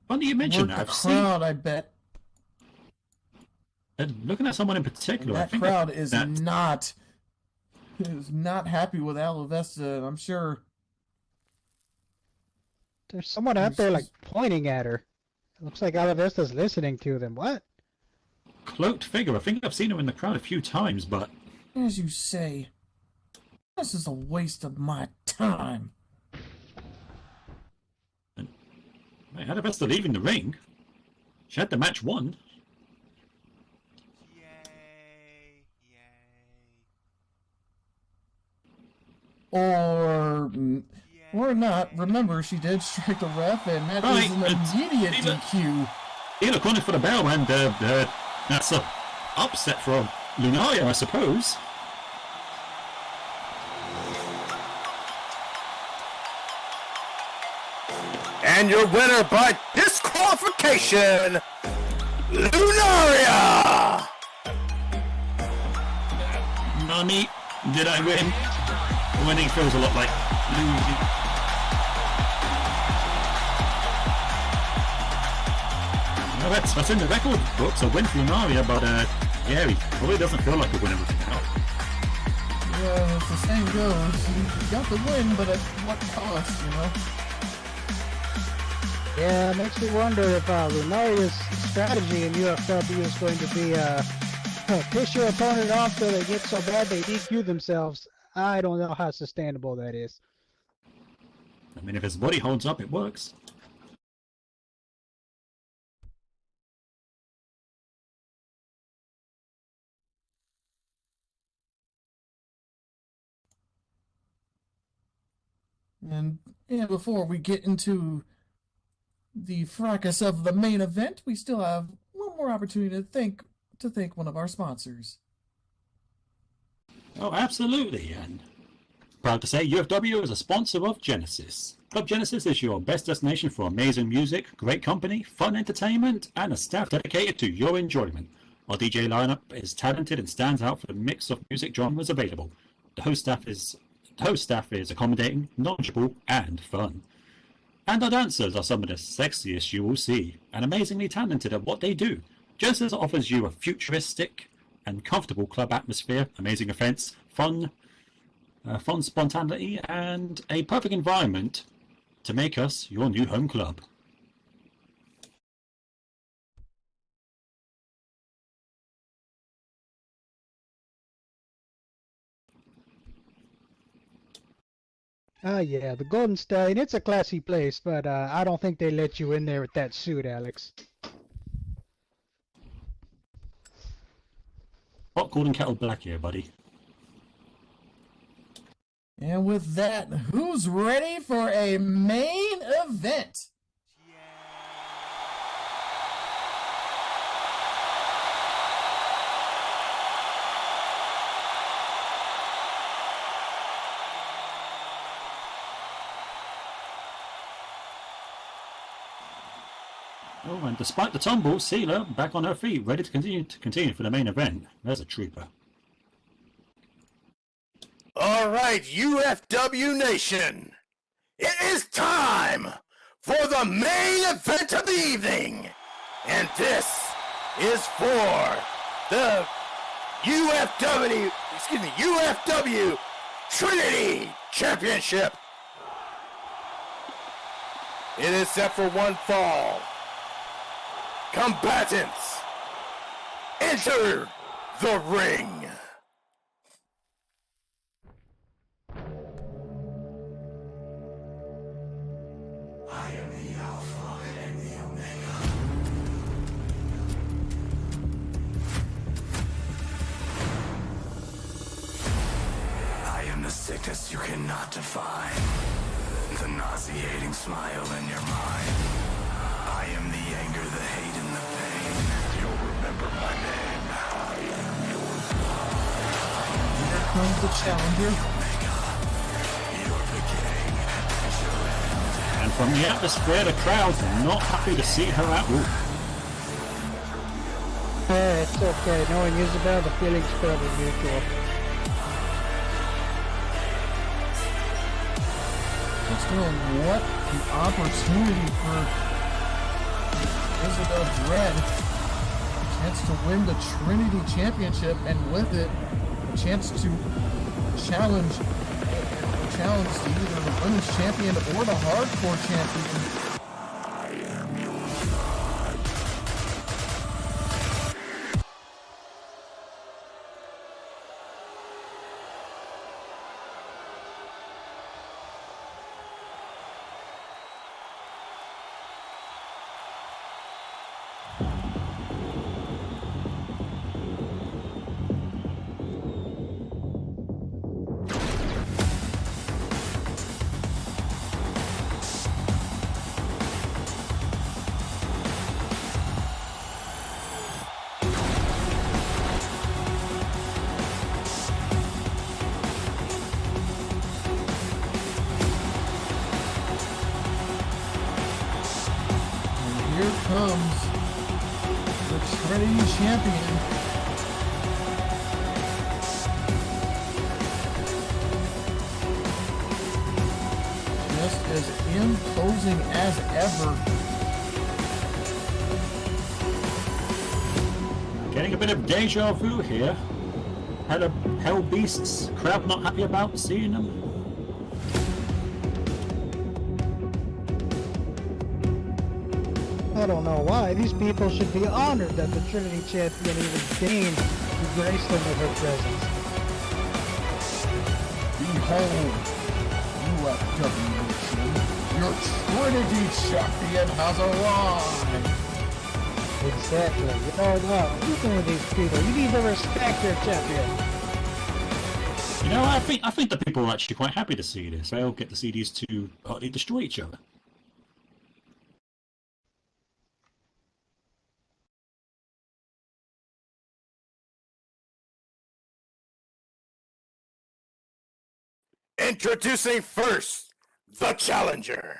B: Funny you mention
C: work
B: that.
C: the
B: I've seen,
C: crowd, I bet.
B: and looking at someone in
C: And
B: particular, I
C: that
B: think
C: crowd
B: that-
C: is
B: that-
C: not happy with Alabaster, I'm sure.
D: There's someone out there like pointing at her. It looks like Alabaster's listening to them. What?
B: cloaked figure. I think I've seen her in the crowd a few times, but
C: As you say, this is a waste of my time.
B: I had a best of leaving the ring. She had the match won.
F: Yay!
C: Or not. Remember, she did strike the ref, and that
B: Right,
C: is an
B: it's-
C: immediate
B: even-
C: DQ.
B: Either calling for the bell, and that's a upset for Lunaria, I suppose.
A: And your winner by disqualification, Lunaria!
B: Nani, did I win? Winning feels a lot like losing. Well, that's in the record books, a win for Lunaria, but yeah, he probably doesn't feel like a winner right now.
C: Yeah, as the saying goes, you got the win, but at what cost, you know?
D: Yeah, it makes me wonder if Lunaria's strategy in UFW is going to be piss your opponent off till they get so bad they DQ themselves. I don't know how sustainable that is.
B: I mean, if his body holds up, it works.
C: And before we get into the fracas of the main event, we still have one more opportunity to thank one of our sponsors.
B: Oh, absolutely, and proud to say UFW is a sponsor of Genesis. Club Genesis is your best destination for amazing music, great company, fun entertainment, and a staff dedicated to your enjoyment. Our DJ lineup is talented and stands out for the mix of music genres available. The host staff is accommodating, knowledgeable, and fun. And our dancers are some of the sexiest you will see, and amazingly talented at what they do. Genesis offers you a futuristic and comfortable club atmosphere, amazing events, fun spontaneity, and a perfect environment to make us your new home club.
D: Yeah, the Golden Stallion, it's a classy place, but I don't think they let you in there with that suit, Alex.
B: Hot golden kettle black here, buddy.
C: And with that, who's ready for a main event?
B: Oh, and despite the tumble, Seela back on her feet, ready to continue for the main event. There's a trooper.
A: All right, UFW Nation, it is time for the main event of the evening. And this is for the UFW Trinity Championship. It is set for one fall. Combatants, enter the ring. I am the Alpha and the Omega. I am the sickness you cannot define. The nauseating smile in your mind. I am the anger, the hate, and the pain. You'll remember my name. I am your God.
C: Here comes the challenger.
A: Your beginning and your end.
B: And from the atmosphere, the crowd's not happy to see her at all.
D: It's okay. Knowing Isabel, the feeling's fairly mutual.
C: The Still, what an opportunity for Isabel Dread. A chance to win the Trinity Championship, and with it, a chance to challenge to either the Women's Champion or the Hardcore Champion. Here comes the Trinity Champion. Just as imposing as ever.
B: Getting a bit of deja vu here. Hell Beasts, crowd not happy about seeing them.
D: I don't know why. These people should be honored that the Trinity Champion even deigned to grace them with her presence.
C: Behold, UFW, your Trinity Champion has arrived.
D: Exactly. You know, speaking of these people, you need to respect your champion.
B: You know, I think the people are actually quite happy to see this. They'll get to see these two partly destroy each other.
A: Introducing first, the challenger.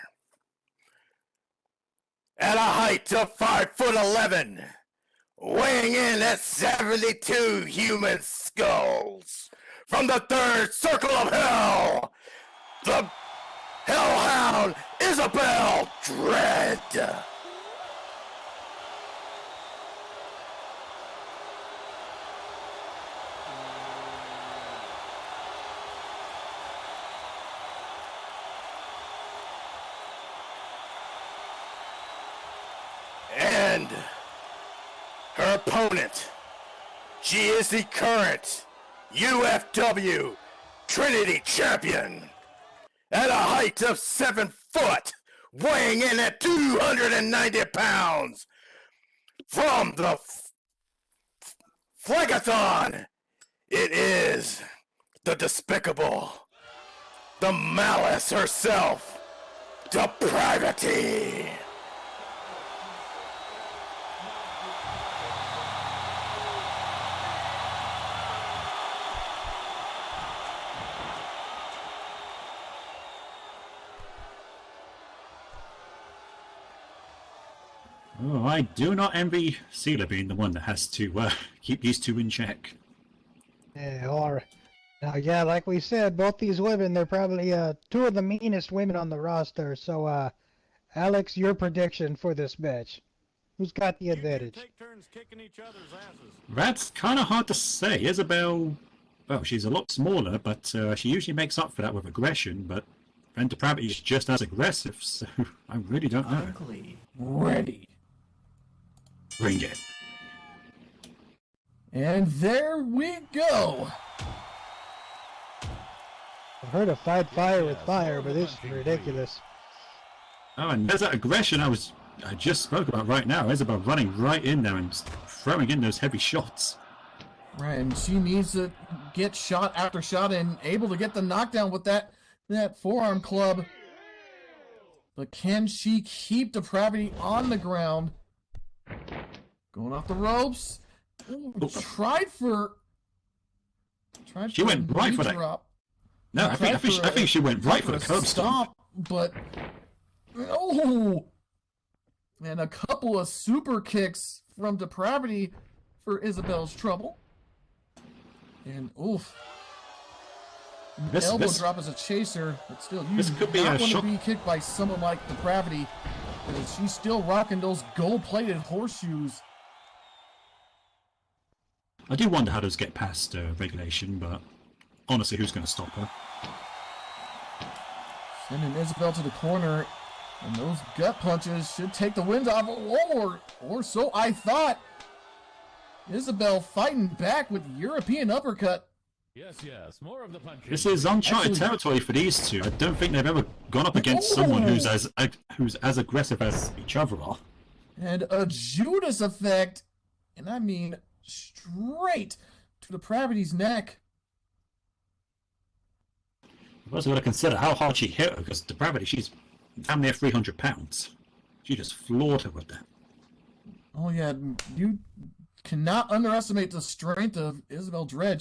A: At a height of 5'11", weighing in at 72 human skulls. From the third circle of hell, the Hellhound Isabel Dread. And her opponent, she is the current UFW Trinity Champion at a height of 7 foot, weighing in at 290 pounds. From the Flankathon, it is the despicable, the malice herself, Depravity.
B: Oh, I do not envy Seela being the one that has to keep these two in check.
D: Yeah, or now, yeah, like we said, both these women, they're probably two of the meanest women on the roster. So, Alex, your prediction for this match? Who's got the advantage?
E: Take turns kicking each other's asses.
B: That's kind of hard to say. Isabel, well, she's a lot smaller, but she usually makes up for that with aggression. But Depravity is just as aggressive, so I really don't know.
C: Ugly. Ready.
B: Bring it.
C: And there we go.
D: I've heard of fight fire with fire, but this is ridiculous.
B: Oh, and there's that aggression I just spoke about right now. Isabel running right in there and throwing in those heavy shots.
C: Right, and she needs to get shot after shot and able to get the knockdown with that forearm club. But can she keep Depravity on the ground? Going off the ropes. Ooh,
B: She went right for that.
C: Drop.
B: No, I think she went right for the curb stomp.
C: But oh, and a couple of super kicks from Depravity for Isabel's trouble. And oof. Elbow drop as a chaser, but still, you
B: this could be
C: not
B: a
C: want
B: shock.
C: to be kicked by someone like Depravity, because she's still rocking those gold-plated horseshoes.
B: I do wonder how those get past regulation, but honestly, who's going to stop her?
C: Sending Isabel to the corner, and those gut punches should take the wind off, or so I thought. Isabel fighting back with European uppercut.
E: Yes, more of the punching.
B: This is uncharted
C: Actually-
B: territory for these two. I don't think they've ever gone up against someone who's as aggressive as each other are.
C: And a Judas effect, and I mean straight to Depravity's neck.
B: You've also got to consider how hard she hit her, because Depravity, she's damn near 300 pounds. She just floored her with that.
C: Oh yeah, you cannot underestimate the strength of Isabel Dredd.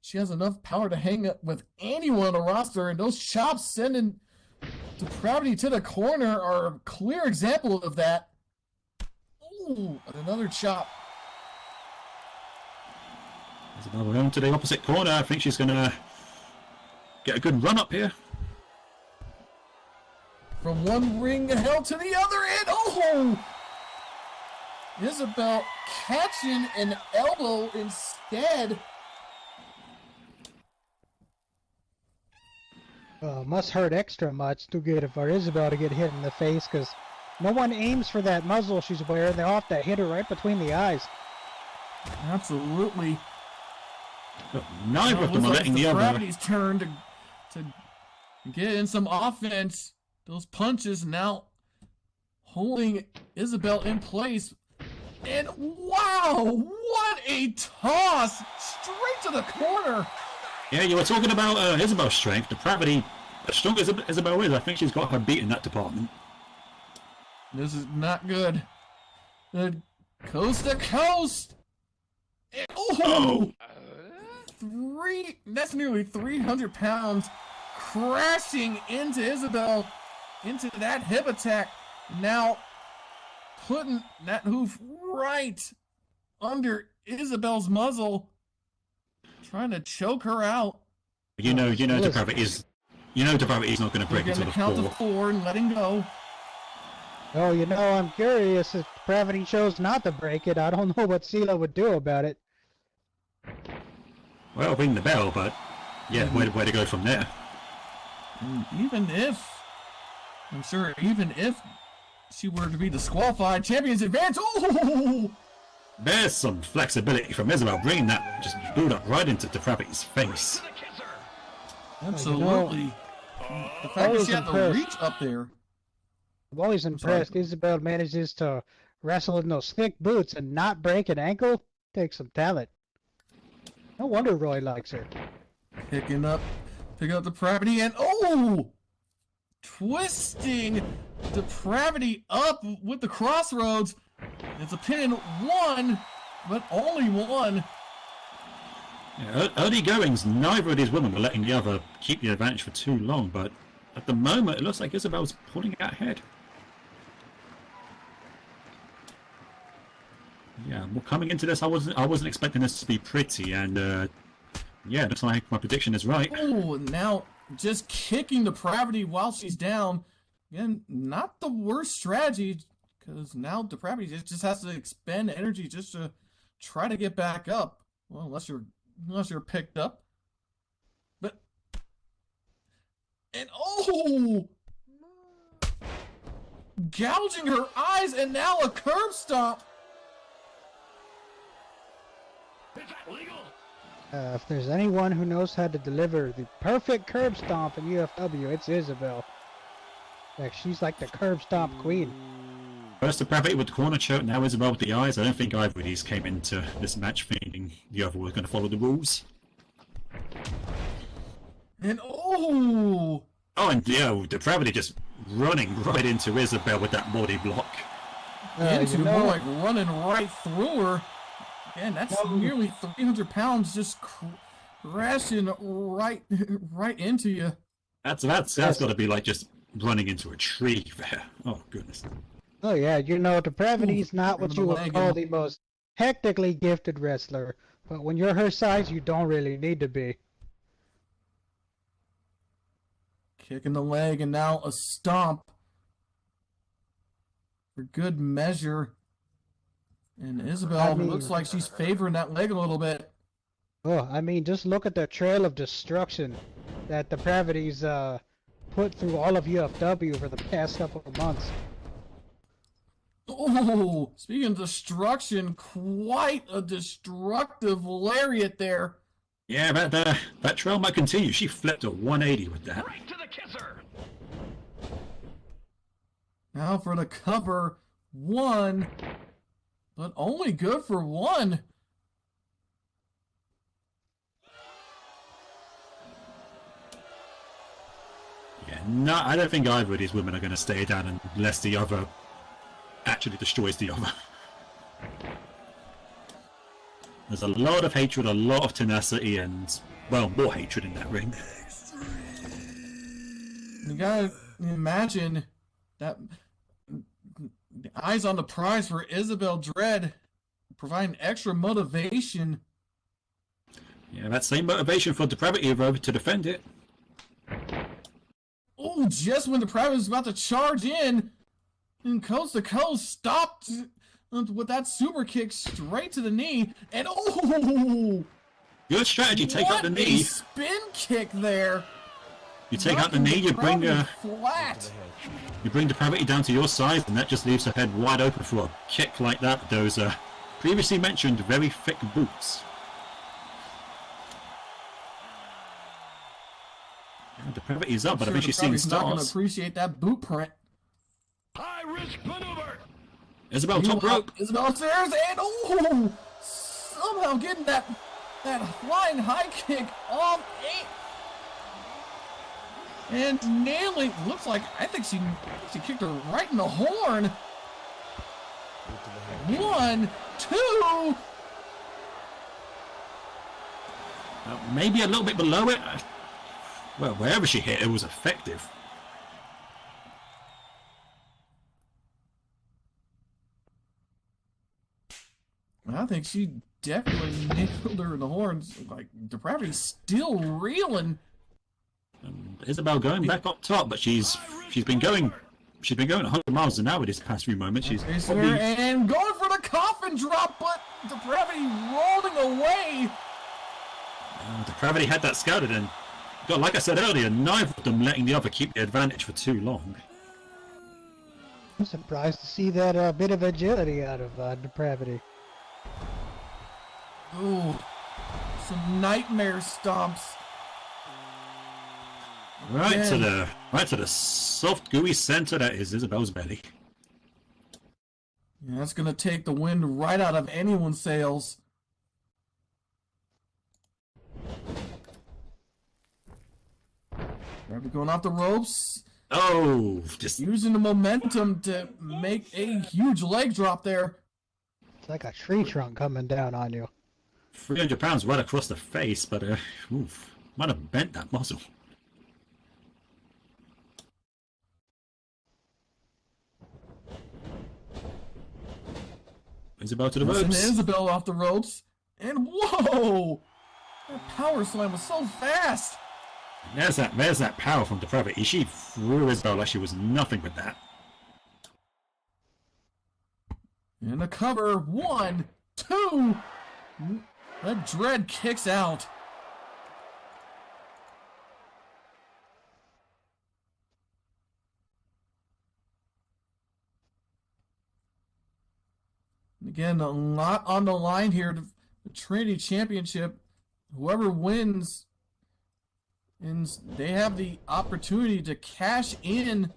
C: She has enough power to hang up with anyone on the roster, and those chops sending Depravity to the corner are a clear example of that. Ooh, another chop.
B: Isabel going to the opposite corner. I think she's going to get a good run up here.
C: From one ring of hell to the other, and oh! Isabel catching an elbow instead.
D: Must hurt extra much too good for Isabel to get hit in the face, because no one aims for that muzzle she's wearing. They have to hit her right between the eyes.
C: Absolutely.
B: But neither of them are letting the other.
C: Depravity's turn to get in some offense. Those punches now holding Isabel in place. And wow, what a toss! Straight to the corner.
B: Yeah, you were talking about Isabel's strength. Depravity, as strong as Isabel is, I think she's got her beat in that department.
C: This is not good. The coast to coast. And, oh! That's nearly 300 pounds crashing into Isabel, into that hip attack. Now putting that hoof right under Isabel's muzzle, trying to choke her out.
B: You know, Depravity's not going to
C: We're
B: break
C: going
B: into
C: to
B: the
C: count to
B: floor.
C: 4 and letting go.
D: Oh, I'm curious if Depravity chose not to break it. I don't know what Sela would do about it.
B: Well, ring the bell, but yeah, where to go from there?
C: And even if she were to be disqualified, champions advance. Oh!
B: There's some flexibility from Isabel, bringing that just boot up right into Depravity's face.
C: Absolutely. The fact that she had the reach up there.
D: I'm always impressed. Isabel manages to wrestle in those thick boots and not break an ankle. Takes some talent. No wonder Roy likes her.
C: Picking up Depravity and twisting Depravity up with the crossroads. It's a pin, one, but only one.
B: Yeah, early goings, neither of these women were letting the other keep the advantage for too long, but at the moment it looks like Isabel's pulling it ahead. Yeah, well, coming into this, I wasn't expecting this to be pretty, and yeah, looks like my prediction is right.
C: Oh, now just kicking Depravity while she's down. Again, not the worst strategy, because now Depravity just has to expend energy just to try to get back up. Well, unless you're picked up. But and gouging her eyes, and now a curb stomp.
D: If there's anyone who knows how to deliver the perfect curb stomp in UFW, it's Isabel. Like, she's like the curb stomp queen.
B: First Depravity with the corner choke, now Isabel with the eyes. I don't think either of these came into this match thinking the other was going to follow the rules.
C: And
B: and yeah, Depravity just running right into Isabel with that body block.
C: more like running right through her. And that's nearly 300 pounds just crashing right into you.
B: That's got to be like just running into a tree there. Oh goodness.
D: Oh yeah, Depravity's not what you would
C: leg
D: call
C: in.
D: the most hectically gifted wrestler, but when you're her size, you don't really need to be.
C: Kick in the leg, and now a stomp for good measure. And Isabel looks like she's favoring that leg a little bit.
D: Oh, I mean, just look at the trail of destruction that Depravity's put through all of UFW for the past couple of months.
C: Oh, speaking of destruction, quite a destructive lariat there.
B: Yeah, that trail might continue. She flipped a 180 with that.
E: Right to the kisser.
C: Now for the cover, one, but only good for one.
B: Yeah, no, I don't think either of these women are going to stay down unless the other actually destroys the other. There's a lot of hatred, a lot of tenacity, and, well, more hatred in that ring.
C: You gotta imagine that the eyes on the prize for Isabel Dread, providing extra motivation.
B: Yeah, that same motivation for Depravity though to defend it.
C: Oh, just when Depravity was about to charge in, and Coast to Coast stopped with that super kick straight to the knee, and oh!
B: Good strategy, take out the
C: What a
B: knee.
C: spin kick there!
B: You take out the knee, you bring
C: flat.
B: Depravity down to your side, and that just leaves her head wide open for a kick like that with those previously mentioned very thick boots. Yeah, Depravity's up, but I think she's seeing
C: Depravity's not going to
B: stars.
C: appreciate that boot print.
E: High risk maneuver.
B: Isabel, top rope.
C: Isabel upstairs, and oh! Somehow getting that flying high kick off and nailing. Looks like I think she kicked her right in the horn. 1, 2.
B: Maybe a little bit below it. Well, wherever she hit, it was effective.
C: I think she definitely nailed her in the horns. Like, Depravity's still reeling.
B: Isabel going back up top, but she's been going 100 miles an hour this past few moments. She's probably,
C: And going for the coffin drop, but Depravity rolling away.
B: Depravity had that scouted, and God, like I said earlier, neither of them letting the other keep the advantage for too long.
D: I'm surprised to see that bit of agility out of Depravity.
C: Ooh, some nightmare stomps.
B: Right to the soft, gooey center that is Isabel's belly.
C: Yeah, that's gonna take the wind right out of anyone's sails. Depravity going off the ropes.
B: Oh, just
C: Using the momentum to make a huge leg drop there.
D: It's like a tree trunk coming down on you.
B: 300 pounds right across the face, but oof, might have bent that muscle. Isabel to the
C: And
B: ropes.
C: Isabel off the ropes. And whoa! That power slam was so fast.
B: There's that power from Depravity. She threw Isabel like she was nothing but that.
C: And the cover, 1, 2. That Dread kicks out. And again, a lot on the line here. The Trinity Championship. Whoever wins, and they have the opportunity to cash in.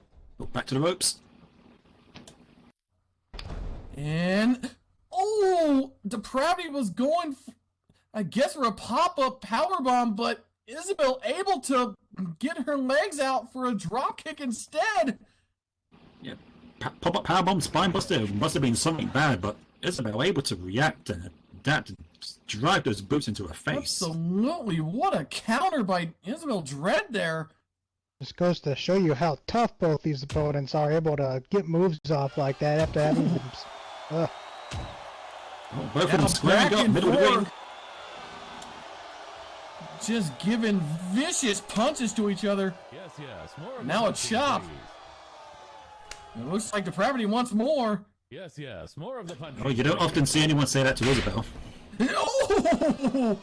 B: Back to the ropes.
C: And oh, Depravity was going, I guess, for a pop-up powerbomb, but Isabel able to get her legs out for a drop kick instead.
B: Yeah, pop-up powerbomb, spine buster. Must have been something bad, but Isabel able to react and adapt and drive those boots into her face.
C: Absolutely, what a counter by Isabel Dread there.
D: This goes to show you how tough both these opponents are able to get moves off like that after having them.
B: Oh, both of
C: Now
B: them squaring
C: back
B: up,
C: and
B: middle of the ring.
C: forth. just giving vicious punches to each other.
E: Yes, yes. More of the
C: Now a
E: punching,
C: chop.
E: please.
C: It looks like Depravity wants more.
E: Yes, yes. More of the punching.
B: Oh, you don't often see anyone say that to Isabel.
C: Oh!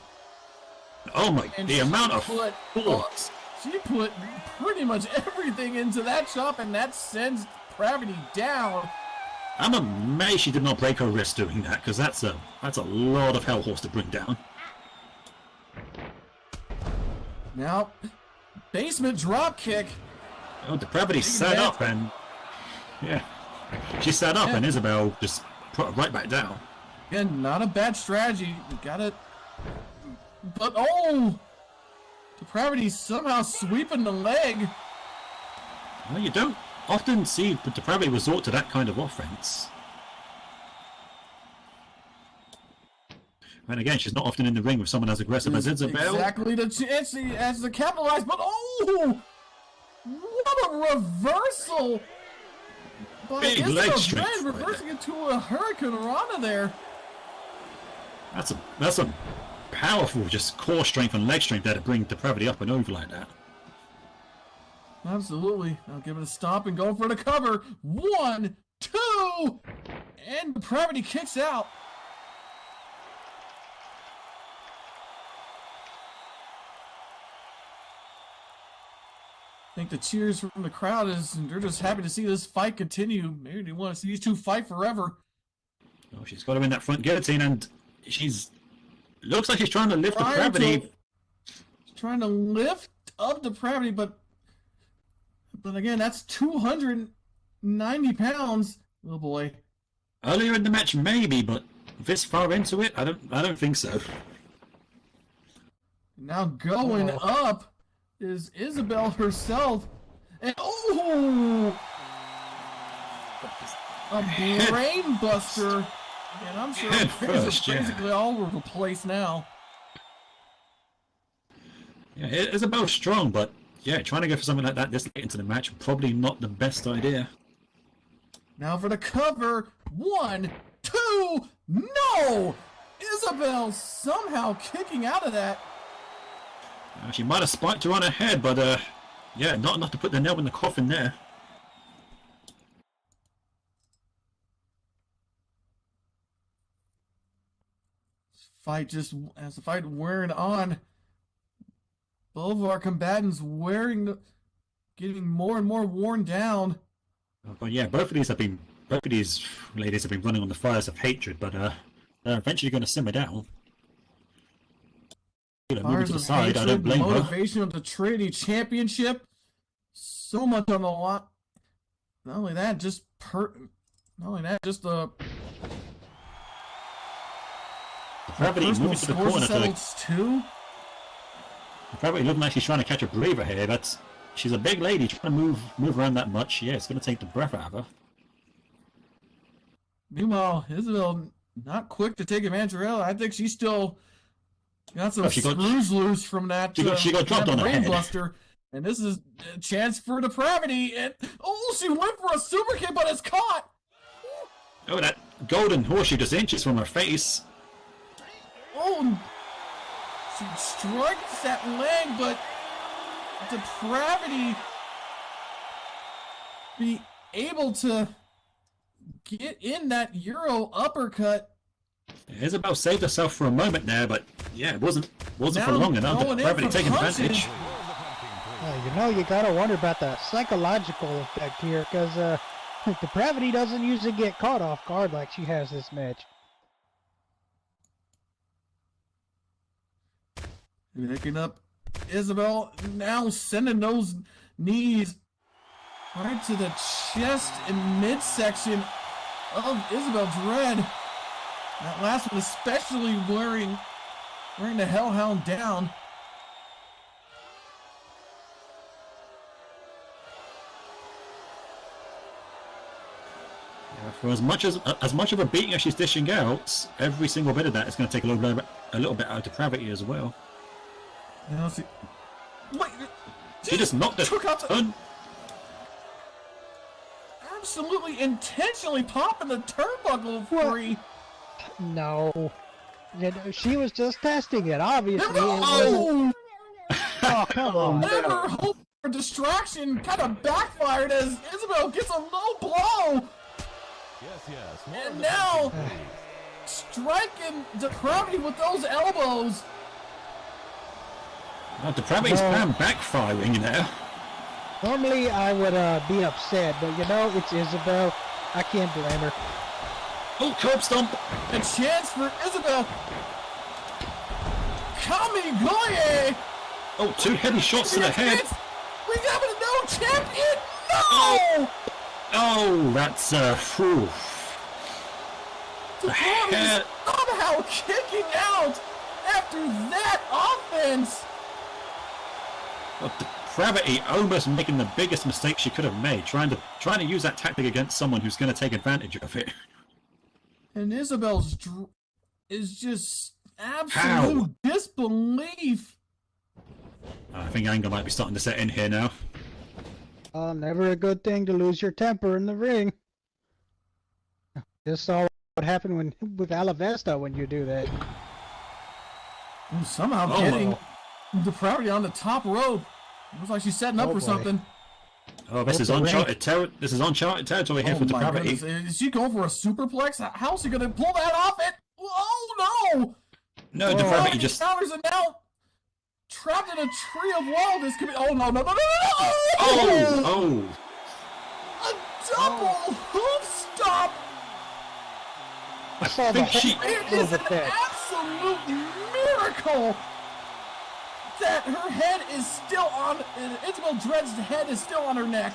B: Oh my,
C: And
B: the
C: she
B: amount of
C: put-
B: force.
C: She put pretty much everything into that chop, and that sends Depravity down.
B: I'm amazed she did not break her wrist doing that, because that's a lot of hell horse to bring down.
C: Now, basement drop kick.
B: Oh, Depravity sat
C: that.
B: up and yeah, she sat up
C: Yeah.
B: and Isabel just put her right back down.
C: Again, not a bad strategy. You got it. But oh, Depravity somehow sweeping the leg.
B: Well, you don't often see Depravity resort to that kind of offense. And again, she's not often in the ring with someone as aggressive as Isabel.
C: Exactly the chance she has to capitalize, but oh, what a reversal! By
B: Big
C: Isabel
B: leg
C: Dredd,
B: strength right
C: reversing into a Hurricane Rana there.
B: That's some powerful just core strength and leg strength there to bring Depravity up and over like that.
C: Absolutely. Now give it a stop and go for the cover. 1, 2, and Depravity kicks out. I think the cheers from the crowd is they're just happy to see this fight continue. Maybe they want to see these two fight forever.
B: Oh, she's got her in that front guillotine and looks like she's trying to lift
C: Trying
B: Depravity.
C: Trying to lift up Depravity, but again, that's 290 pounds. Oh boy.
B: Earlier in the match, maybe, but this far into it, I don't think so.
C: Now going up is Isabel herself. And oh! A brain buster. And I'm sure
B: Head
C: the brains
B: first,
C: are
B: yeah.
C: basically all over the place now.
B: Yeah, Isabel's strong, but yeah, trying to go for something like that this late into the match, probably not the best idea.
C: Now for the cover. 1, 2, no! Isabel somehow kicking out of that.
B: She might have spiked her on her head, but yeah, not enough to put the nail in the coffin there.
C: Fight just as the fight wearing on. Both of our combatants getting more and more worn down.
B: But yeah, both of these ladies have been running on the fires of hatred, but they're eventually going to simmer down. Moving
C: Fires
B: to the
C: of
B: side, I
C: hatred,
B: don't blame her.
C: motivation of the Trinity Championship. So much on the lot. Not only that, just the
B: Depravity
C: personal
B: moving to the
C: scores
B: corner.
C: settles too.
B: Depravity looking like she's trying to catch a breather here. She's a big lady trying to move around that much. Yeah, it's going to take the breath out of her.
C: Meanwhile, Isabel not quick to take advantage of her. I think she's still got some
B: she got-
C: screws loose from that.
B: she got dropped on her
C: brain
B: head.
C: buster, and this is a chance for Depravity. And oh, she went for a super kick, but it's caught.
B: Oh, that golden horseshoe just inches from her face.
C: Oh, she strikes that leg, but Depravity be able to get in that Euro uppercut.
B: Isabel saved herself for a moment there, but yeah, it wasn't for
C: Now
B: long enough.
C: going in
B: Depravity
C: for
B: taking
C: punches.
B: advantage.
D: You gotta wonder about the psychological effect here, because Depravity doesn't usually get caught off guard like she has this match.
C: Picking up Isabel, now sending those knees right to the chest and midsection of Isabel Dredd. That last one especially wearing the Hellhound down.
B: Yeah, for as much of a beating as she's dishing out, every single bit of that is going to take a little bit out of Depravity as well.
C: Now see, wait,
B: She just knocked
C: took out
B: the
C: the,
B: turn.
C: absolutely intentionally popping the turnbuckle free.
D: No. She was just testing it, obviously.
C: No!
D: Oh, come on.
C: Never hope for distraction kind of backfired as Isabel gets a low blow.
E: Yes. More
C: And
E: of the
C: now-
E: punching, please.
C: Striking Depravity with those elbows.
B: Oh, Depravity's
D: No.
B: plan backfiring, you know.
D: Normally I would be upset, but you know, it's Isabel. I can't blame her.
B: Oh, curb stomp.
C: A chance for Isabel. Kamigoye.
B: Oh, 2 heavy shots to the head.
C: We got a no champion. No.
B: Oh, that's whew.
C: Depravity
B: head.
C: somehow kicking out after that offense.
B: Oh, Depravity almost making the biggest mistake she could have made, trying to use that tactic against someone who's going to take advantage of it.
C: And Isabel's is just absolute disbelief.
B: I think anger might be starting to set in here now.
D: Never a good thing to lose your temper in the ring. Just saw what happened with Alabaster when you do that.
C: And somehow
B: Oh,
C: getting
B: no.
C: Depravity on the top rope. Looks like she's setting up
D: Oh,
C: for
D: boy.
C: something.
B: Oh, this is
D: the ring.
B: uncharted territory here
C: Oh
B: for
C: my
B: Depravity.
C: goodness. Is she going for a superplex? How's she going to pull that off? Oh no!
B: No,
D: Oh.
B: Depravity
C: Depravity
B: just.
C: counters and now trapped in a tree of woe. This could be. Oh no!
B: Oh!
C: A double hoop stop!
D: I saw the
B: think she-
D: whole
C: It
D: move
C: is an
D: with that.
C: absolute miracle that her head is still on. Isabel Dread's head is still on her neck.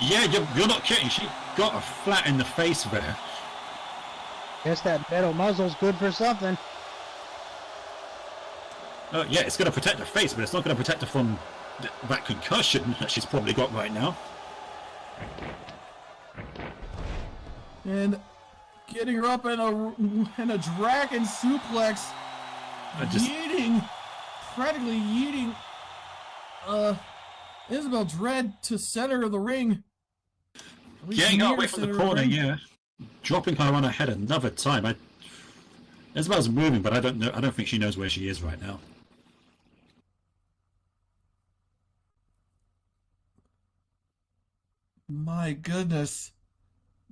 B: Yeah, you're not kidding. She got her flat in the face there.
D: Guess that metal muzzle's good for something.
B: Yeah, it's going to protect her face, but it's not going to protect her from that concussion that she's probably got right now.
C: And getting her up in a dragon suplex, practically yeeting Isabel Dread to center of the ring. At least
B: Getting her
C: near
B: away from the
C: center of
B: corner,
C: ring.
B: yeah. Dropping her on her head another time. Isabel's moving, but I don't think she knows where she is right now.
C: My goodness.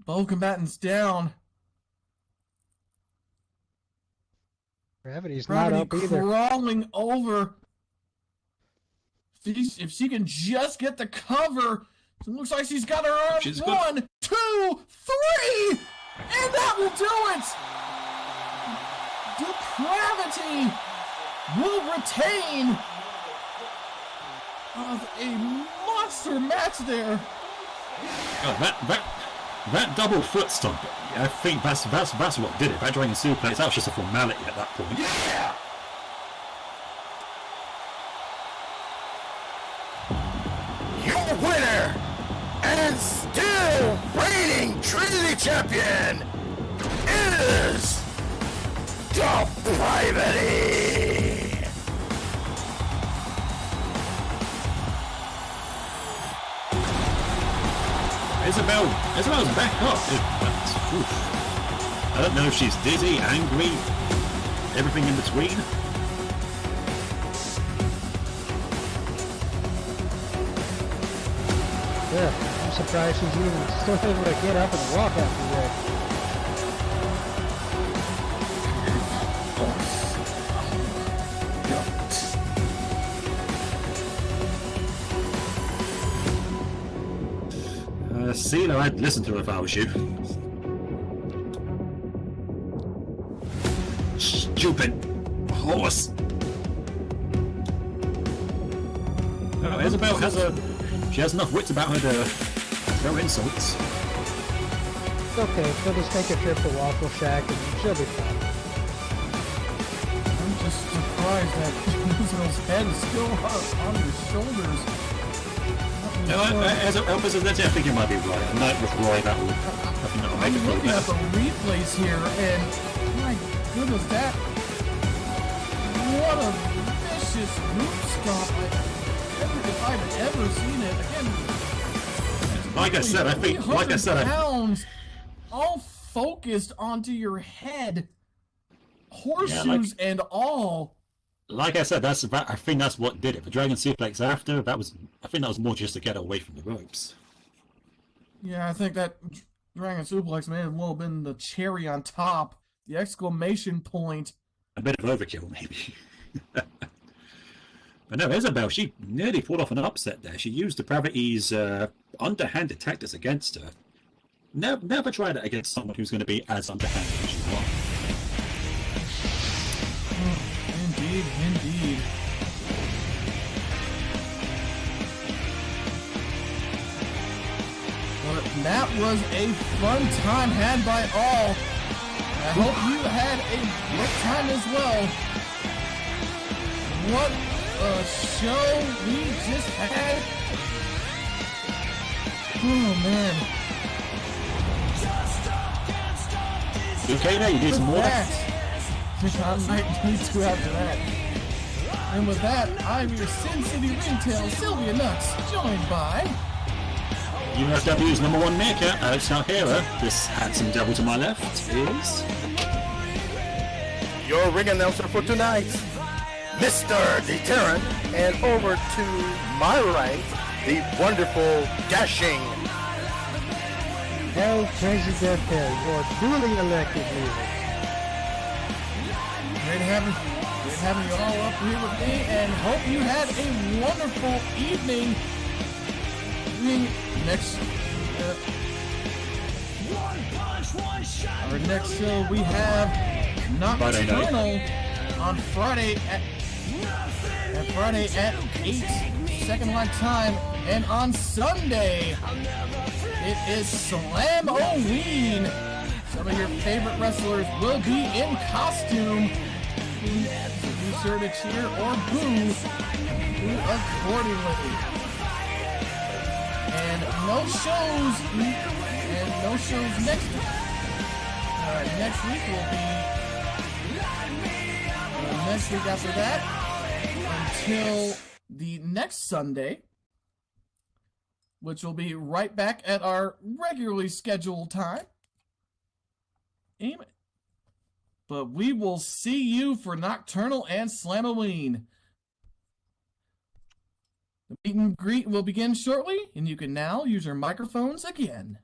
C: Both combatants down.
D: Gravity's not
C: Gravity
D: up either.
C: crawling over. If she can just get the cover, it looks like she's got her arm.
B: She's good.
C: 1, 2, 3, and that will do it. Depravity will retain of a monster match there.
B: Oh, that double foot stomp, I think that's what did it. That dragon suplex, that was just a formality at that point.
A: Your winner and still reigning Trinity Champion is Depravity.
B: Isabel's back up. I don't know if she's dizzy, angry, everything in between.
D: Yeah, I'm surprised she's even still able to get up and walk after that.
B: Cena, I'd listen to her if I was you. Stupid horse. Oh, Isabel she has enough wits about her to throw insults.
D: It's okay, she'll just take a trip to Waffle Shack and she'll be fine.
C: I'm just surprised that Isabel's head is still on her shoulders.
B: No, as a representative, I think you might be right. A night with Roy, I think that'll make
C: I'm
B: it feel
C: looking at
B: better.
C: the replays here, and my goodness, what a vicious hoop stop! If I've ever seen it, again.
B: Like I said,
C: 300 pounds, all focused onto your head, horseshoes and all.
B: like I said, I think that's what did it. The Dragon Suplex after, I think that was more just to get away from the ropes.
C: Yeah, I think that Dragon Suplex may have well been the cherry on top, the exclamation point.
B: A bit of overkill, maybe. But no, Isabel, she nearly pulled off an upset there. She used Depravity's underhanded tactics against her. Never tried it against someone who's going to be as underhanded as she was.
C: Indeed, indeed. But that was a fun time had by all. I hope you had a great time as well. What a show we just had. Oh man.
B: You okay there? You need some
C: With
B: water?
C: that, I might need to after that. And with that, I'm your Sin City Ringtail, Sylvia Nux, joined by...
B: UFW's #1 meerkat, Alex Nalhera. This handsome devil to my left is...
A: Your ring announcer for tonight, Mr. Deterrent, and over to my right, the wonderful, dashing,
D: El Presidente, your duly elected leader.
C: Great having you all up here with me, and hope you had a wonderful evening. Our next show we have Nocturnal on Friday at 8 Second Life Time, and on Sunday it is Slam-O-Ween. Some of your favorite wrestlers will be in costume. So be sure to cheer or boo accordingly. And no shows next week. Next week will be next week after that until the next Sunday, which will be right back at our regularly scheduled time. Amen. But we will see you for Nocturnal and Slam-O-Ween. The meet and greet will begin shortly, and you can now use your microphones again.